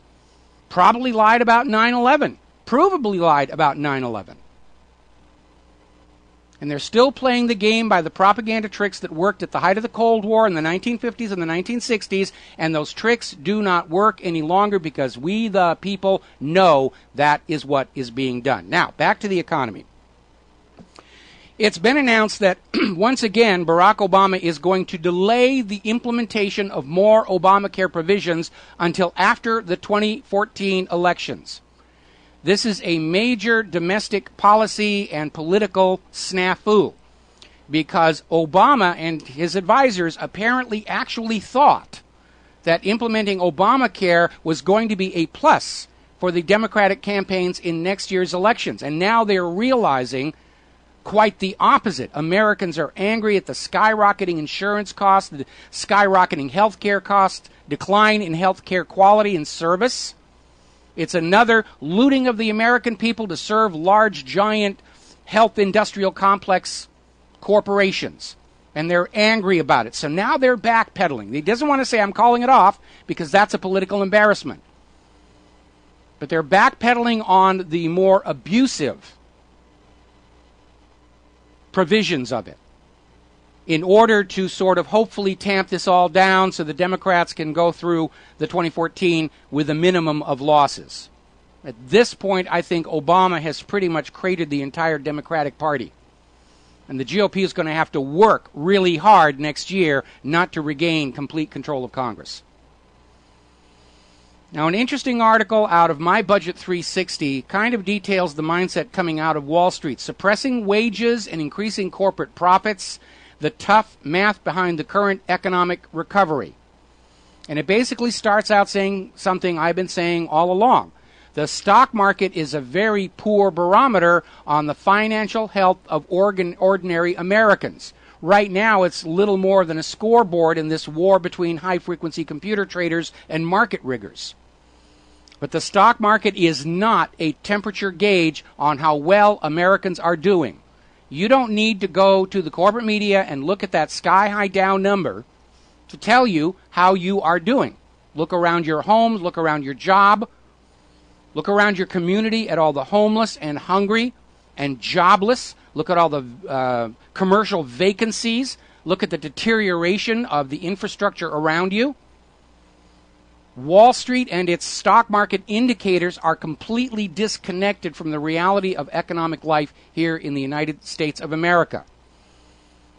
probably lied about 9/11. Provably lied about 9/11. And they're still playing the game by the propaganda tricks that worked at the height of the Cold War in the 1950s and the 1960s, and those tricks do not work any longer because we, the people, know that is what is being done. Now, back to the economy. It's been announced that, once again, Barack Obama is going to delay the implementation of more Obamacare provisions until after the 2014 elections. This is a major domestic policy and political snafu because Obama and his advisors apparently actually thought that implementing Obamacare was going to be a plus for the Democratic campaigns in next year's elections. And now they're realizing quite the opposite. Americans are angry at the skyrocketing insurance costs, the skyrocketing health care costs, decline in health care quality and service. It's another looting of the American people to serve large, giant health industrial complex corporations. And they're angry about it. So now they're backpedaling. He doesn't want to say, I'm calling it off, because that's a political embarrassment. But they're backpedaling on the more abusive provisions of it in order to sort of hopefully tamp this all down so the Democrats can go through the 2014 with a minimum of losses. At this point, I think Obama has pretty much cratered the entire Democratic Party. And the GOP is going to have to work really hard next year not to regain complete control of Congress. Now, an interesting article out of My Budget 360 kind of details the mindset coming out of Wall Street, suppressing wages and increasing corporate profits, the tough math behind the current economic recovery. And it basically starts out saying something I've been saying all along. The stock market is a very poor barometer on the financial health of ordinary Americans. Right now, it's little more than a scoreboard in this war between high-frequency computer traders and market riggers. But the stock market is not a temperature gauge on how well Americans are doing. You don't need to go to the corporate media and look at that sky-high down number to tell you how you are doing. Look around your homes, look around your job, look around your community at all the homeless and hungry and jobless. Look at all the commercial vacancies. Look at the deterioration of the infrastructure around you. Wall Street and its stock market indicators are completely disconnected from the reality of economic life here in the United States of America.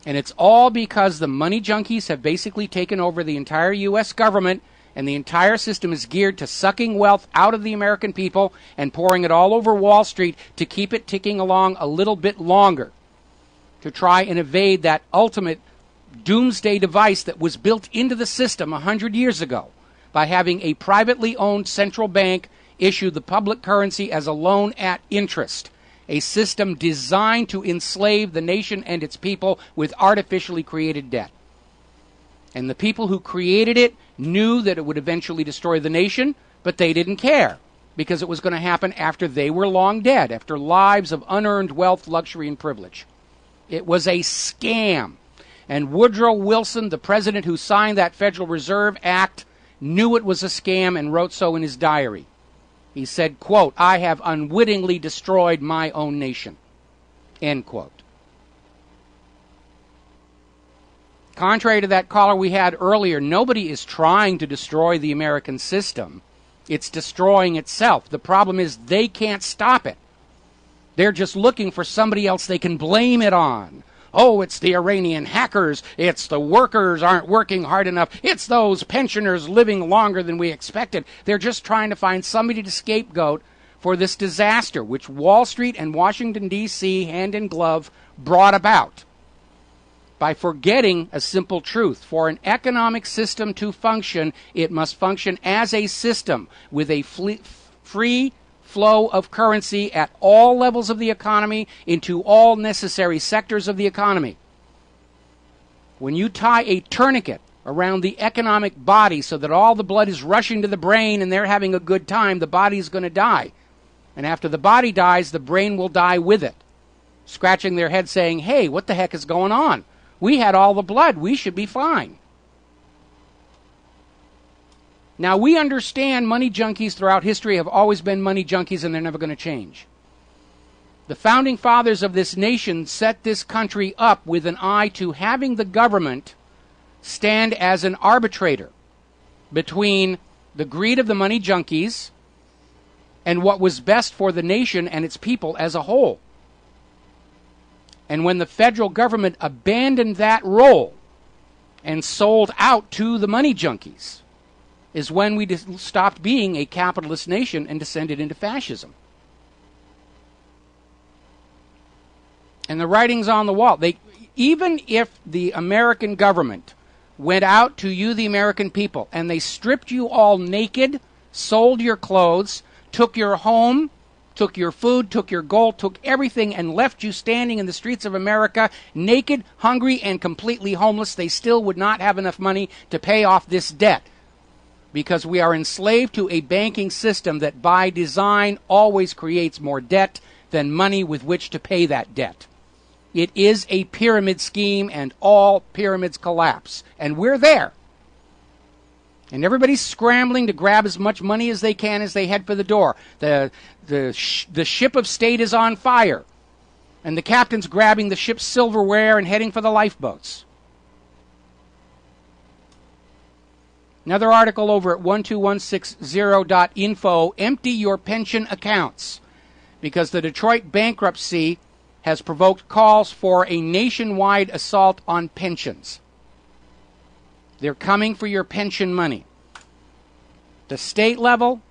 And it's all because the money junkies have basically taken over the entire U.S. government, and the entire system is geared to sucking wealth out of the American people and pouring it all over Wall Street to keep it ticking along a little bit longer, to try and evade that ultimate doomsday device that was built into the system 100 years ago by having a privately owned central bank issue the public currency as a loan at interest, a system designed to enslave the nation and its people with artificially created debt. And the people who created it knew that it would eventually destroy the nation, but they didn't care because it was going to happen after they were long dead, after lives of unearned wealth, luxury, and privilege. It was a scam. And Woodrow Wilson, the president who signed that Federal Reserve Act, knew it was a scam and wrote so in his diary. He said, quote, "I have unwittingly destroyed my own nation," end quote. Contrary to that caller we had earlier, nobody is trying to destroy the American system. It's destroying itself. The problem is they can't stop it. They're just looking for somebody else they can blame it on. Oh, it's the Iranian hackers. It's the workers aren't working hard enough. It's those pensioners living longer than we expected. They're just trying to find somebody to scapegoat for this disaster, which Wall Street and Washington, D.C., hand in glove, brought about by forgetting a simple truth. For an economic system to function, it must function as a system with a free flow of currency at all levels of the economy into all necessary sectors of the economy. When you tie a tourniquet around the economic body so that all the blood is rushing to the brain and they're having a good time, the body's going to die. And after the body dies, the brain will die with it, scratching their head saying, hey, what the heck is going on? We had all the blood. We should be fine. Now, we understand money junkies throughout history have always been money junkies and they're never going to change. The founding fathers of this nation set this country up with an eye to having the government stand as an arbitrator between the greed of the money junkies and what was best for the nation and its people as a whole. And when the federal government abandoned that role and sold out to the money junkies, is when we stopped being a capitalist nation and descended into fascism. And the writing's on the wall. Even if the American government went out to you, the American people, and they stripped you all naked, sold your clothes, took your home, took your food, took your gold, took everything, and left you standing in the streets of America, naked, hungry, and completely homeless, they still would not have enough money to pay off this debt. Because we are enslaved to a banking system that by design always creates more debt than money with which to pay that debt. It is a pyramid scheme, and all pyramids collapse. And we're there. And everybody's scrambling to grab as much money as they can as they head for the door. The ship of state is on fire. And the captain's grabbing the ship's silverware and heading for the lifeboats. Another article over at 12160.info, empty your pension accounts, because the Detroit bankruptcy has provoked calls for a nationwide assault on pensions. They're coming for your pension money. The state level,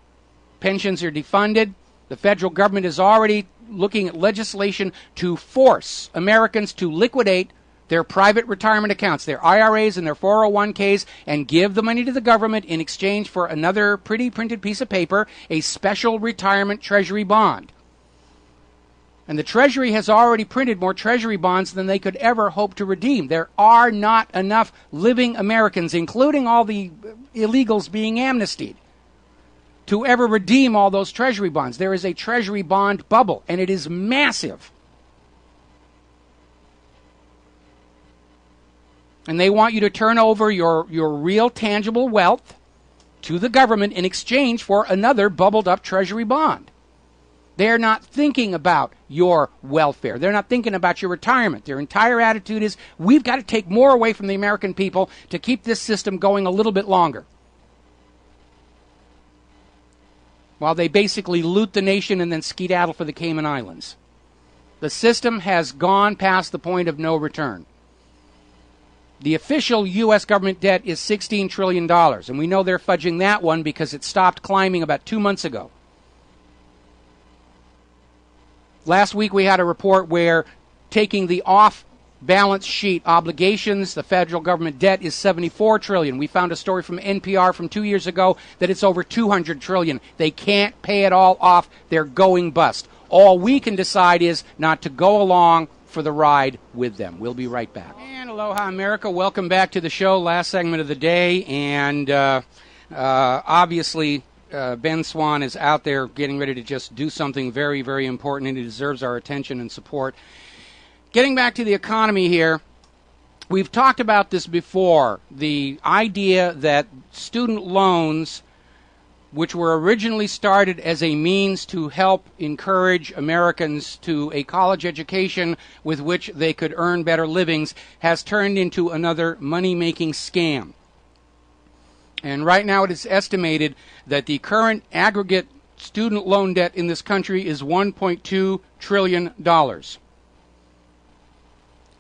pensions are defunded. The federal government is already looking at legislation to force Americans to liquidate their private retirement accounts, their IRAs and their 401ks, and give the money to the government in exchange for another pretty printed piece of paper, a special retirement treasury bond. And the Treasury has already printed more Treasury bonds than they could ever hope to redeem. There are not enough living Americans, including all the illegals being amnestied, to ever redeem all those Treasury bonds. There is a Treasury bond bubble, and it is massive. And they want you to turn over your real tangible wealth to the government in exchange for another bubbled up Treasury bond. They're not thinking about your welfare. They're not thinking about your retirement. Their entire attitude is, we've got to take more away from the American people to keep this system going a little bit longer. While they basically loot the nation and then skedaddle for the Cayman Islands. The system has gone past the point of no return. The official U.S. government debt is $16 trillion, and we know they're fudging that one because it stopped climbing about 2 months ago. Last week we had a report where, taking the off-balance sheet obligations, the federal government debt is $74 trillion. We found a story from NPR from 2 years ago that it's over $200 trillion. They can't pay it all off. They're going bust. All we can decide is not to go along for the ride with them. We'll be right back. And aloha, America. Welcome back to the show. Last segment of the day. And obviously, Ben Swan is out there getting ready to just do something very, very important, and he deserves our attention and support. Getting back to the economy here, we've talked about this before, the idea that student loans, which were originally started as a means to help encourage Americans to a college education with which they could earn better livings, has turned into another money-making scam. And right now it is estimated that the current aggregate student loan debt in this country is $1.2 trillion.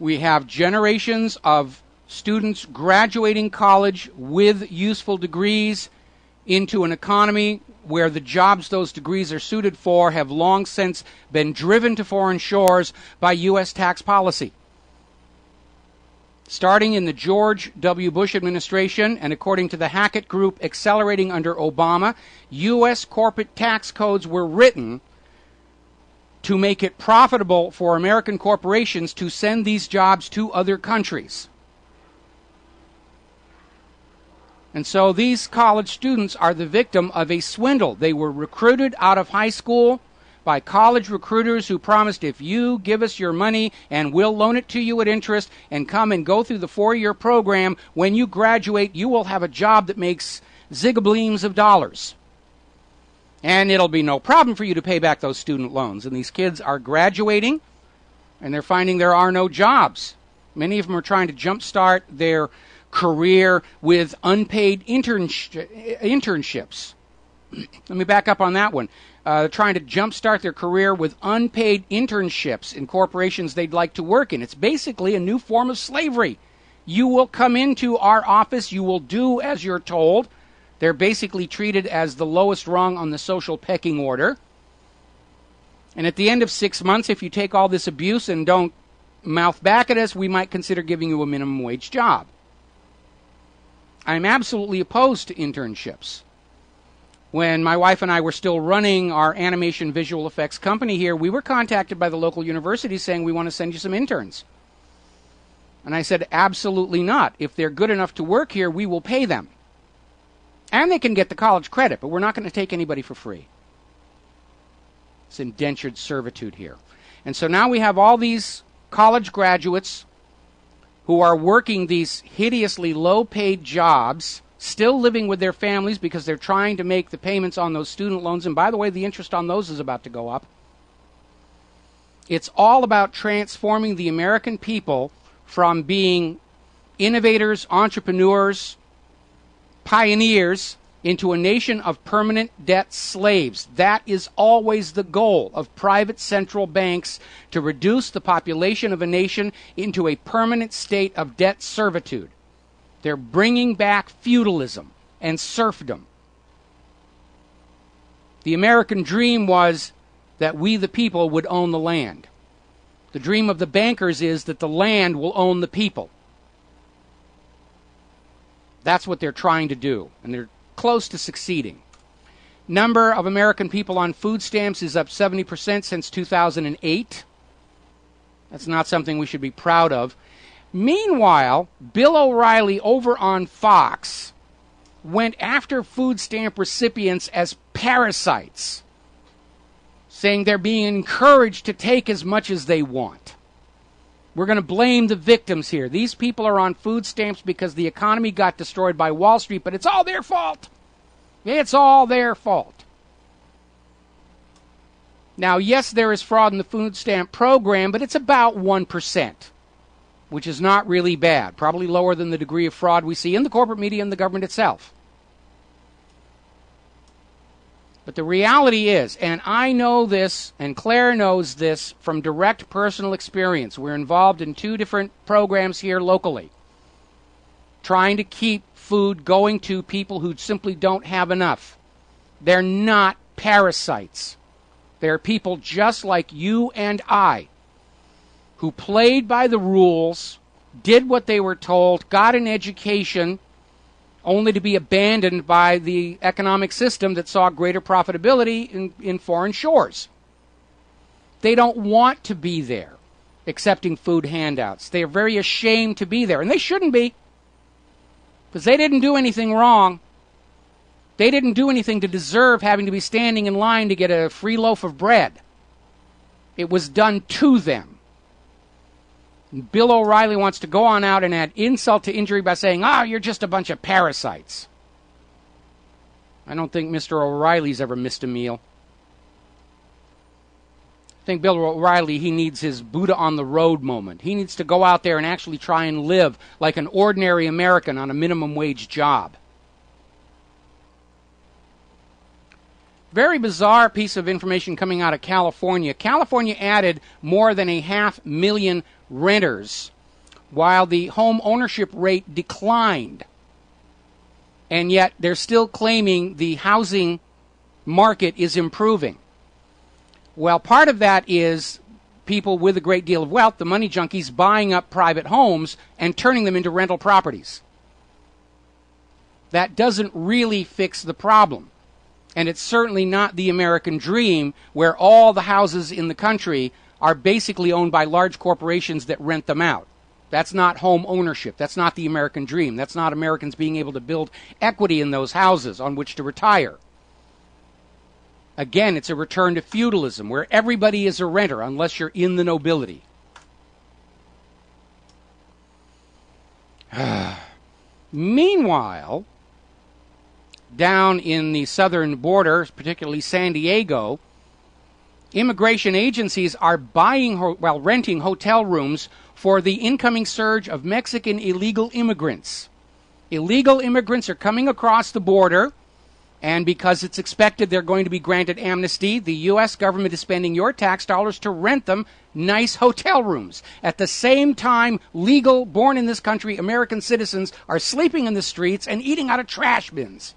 We have generations of students graduating college with useful degrees into an economy where the jobs those degrees are suited for have long since been driven to foreign shores by U.S. tax policy. Starting in the George W. Bush administration, and according to the Hackett Group, accelerating under Obama, U.S. corporate tax codes were written to make it profitable for American corporations to send these jobs to other countries. And so these college students are the victim of a swindle. They were recruited out of high school by college recruiters who promised, if you give us your money and we'll loan it to you at interest and come and go through the 4-year program, when you graduate, you will have a job that makes zigableams of dollars. And it'll be no problem for you to pay back those student loans. And these kids are graduating, and they're finding there are no jobs. Many of them are trying to jumpstart their career with unpaid internships. Let me back up on that one. Trying to jumpstart their career with unpaid internships in corporations they'd like to work in. It's basically a new form of slavery. You will come into our office, you will do as you're told. They're basically treated as the lowest rung on the social pecking order. And at the end of 6 months, if you take all this abuse and don't mouth back at us, we might consider giving you a minimum wage job. I'm absolutely opposed to internships. When my wife and I were still running our animation visual effects company here, we were contacted by the local university saying, we want to send you some interns. And I said, absolutely not. If they're good enough to work here, we will pay them. And they can get the college credit, but we're not going to take anybody for free. It's indentured servitude here. And so now we have all these college graduates who are working these hideously low-paid jobs, still living with their families because they're trying to make the payments on those student loans. And by the way, the interest on those is about to go up. It's all about transforming the American people from being innovators, entrepreneurs, pioneers, into a nation of permanent debt slaves. That is always the goal of private central banks, to reduce the population of a nation into a permanent state of debt servitude. They're bringing back feudalism and serfdom. The American dream was that we, the people, would own the land. The dream of the bankers is that the land will own the people. That's what they're trying to do, and they're close to succeeding. Number of American people on food stamps is up 70% since 2008. That's not something we should be proud of. Meanwhile, Bill O'Reilly over on Fox went after food stamp recipients as parasites, saying they're being encouraged to take as much as they want. We're going to blame the victims here. These people are on food stamps because the economy got destroyed by Wall Street, but it's all their fault. It's all their fault. Now, yes, there is fraud in the food stamp program, but it's about 1%, which is not really bad. Probably lower than the degree of fraud we see in the corporate media and the government itself. But the reality is, and I know this, and Claire knows this from direct personal experience. We're involved in 2 different programs here locally, trying to keep food going to people who simply don't have enough. They're not parasites. They're people just like you and I, who played by the rules, did what they were told, got an education, only to be abandoned by the economic system that saw greater profitability in foreign shores. They don't want to be there, accepting food handouts. They are very ashamed to be there, and they shouldn't be, because they didn't do anything wrong. They didn't do anything to deserve having to be standing in line to get a free loaf of bread. It was done to them. Bill O'Reilly wants to go on out and add insult to injury by saying, you're just a bunch of parasites. I don't think Mr. O'Reilly's ever missed a meal. I think Bill O'Reilly, he needs his Buddha on the road moment. He needs to go out there and actually try and live like an ordinary American on a minimum wage job. Very bizarre piece of information coming out of California. California added more than 500,000 renters, while the home ownership rate declined. And yet they're still claiming the housing market is improving. Well, part of that is people with a great deal of wealth, the money junkies, buying up private homes and turning them into rental properties. That doesn't really fix the problem. And it's certainly not the American dream, where all the houses in the country are basically owned by large corporations that rent them out. That's not home ownership. That's not the American dream. That's not Americans being able to build equity in those houses on which to retire. Again, it's a return to feudalism, where everybody is a renter unless you're in the nobility. Meanwhile, down in the southern border, particularly San Diego, immigration agencies are renting hotel rooms for the incoming surge of Mexican illegal immigrants. Illegal immigrants are coming across the border, and because it's expected they're going to be granted amnesty, the U.S. government is spending your tax dollars to rent them nice hotel rooms. At the same time, legal, born in this country, American citizens are sleeping in the streets and eating out of trash bins.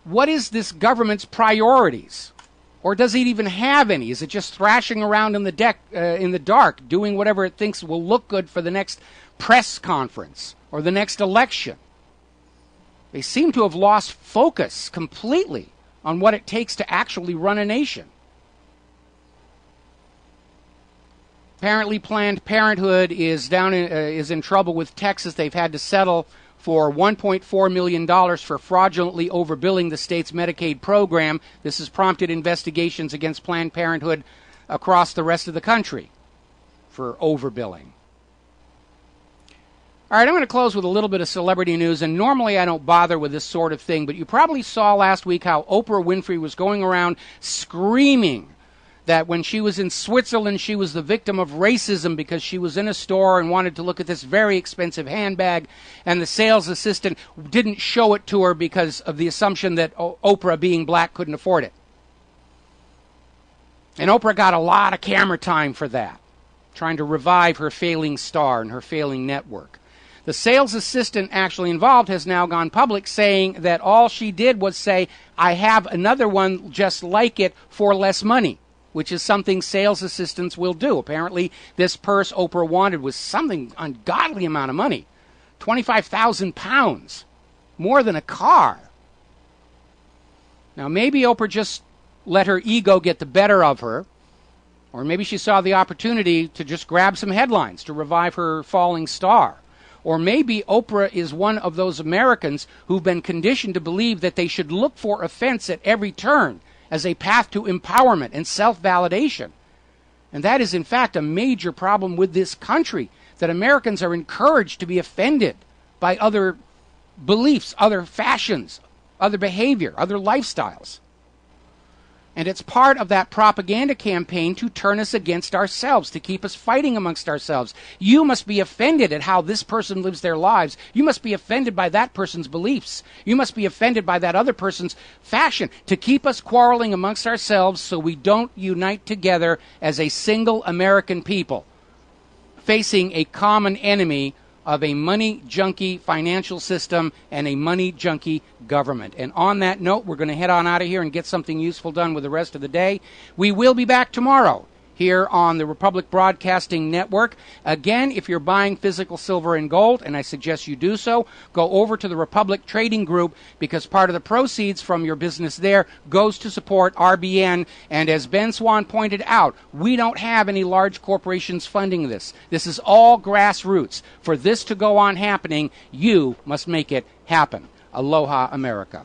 What is this government's priorities? Or does it even have any? Is it just thrashing around in the dark, doing whatever it thinks will look good for the next press conference or the next election? They seem to have lost focus completely on what it takes to actually run a nation. Apparently, Planned Parenthood is in trouble with Texas. They've had to settle for $1.4 million for fraudulently overbilling the state's Medicaid program. This has prompted investigations against Planned Parenthood across the rest of the country for overbilling. All right, I'm going to close with a little bit of celebrity news, and normally I don't bother with this sort of thing, but you probably saw last week how Oprah Winfrey was going around screaming that when she was in Switzerland, she was the victim of racism because she was in a store and wanted to look at this very expensive handbag, and the sales assistant didn't show it to her because of the assumption that Oprah, being black, couldn't afford it. And Oprah got a lot of camera time for that, trying to revive her failing star and her failing network. The sales assistant actually involved has now gone public, saying that all she did was say, I have another one just like it for less money, which is something sales assistants will do. Apparently, this purse Oprah wanted was something ungodly amount of money, 25,000 pounds, more than a car. Now, maybe Oprah just let her ego get the better of her, or maybe she saw the opportunity to just grab some headlines to revive her falling star. Or maybe Oprah is one of those Americans who've been conditioned to believe that they should look for offense at every turn as a path to empowerment and self-validation. And that is, in fact, a major problem with this country, that Americans are encouraged to be offended by other beliefs, other fashions, other behavior, other lifestyles. And it's part of that propaganda campaign to turn us against ourselves, to keep us fighting amongst ourselves. You must be offended at how this person lives their lives. You must be offended by that person's beliefs. You must be offended by that other person's fashion, to keep us quarreling amongst ourselves so we don't unite together as a single American people, facing a common enemy of a money junkie financial system and a money junkie government. And on that note, we're going to head on out of here and get something useful done with the rest of the day. We will be back tomorrow here on the Republic Broadcasting Network. Again, if you're buying physical silver and gold, and I suggest you do so, go over to the Republic Trading Group, because part of the proceeds from your business there goes to support RBN. And as Ben Swan pointed out, we don't have any large corporations funding this. This is all grassroots. For this to go on happening, you must make it happen. Aloha, America.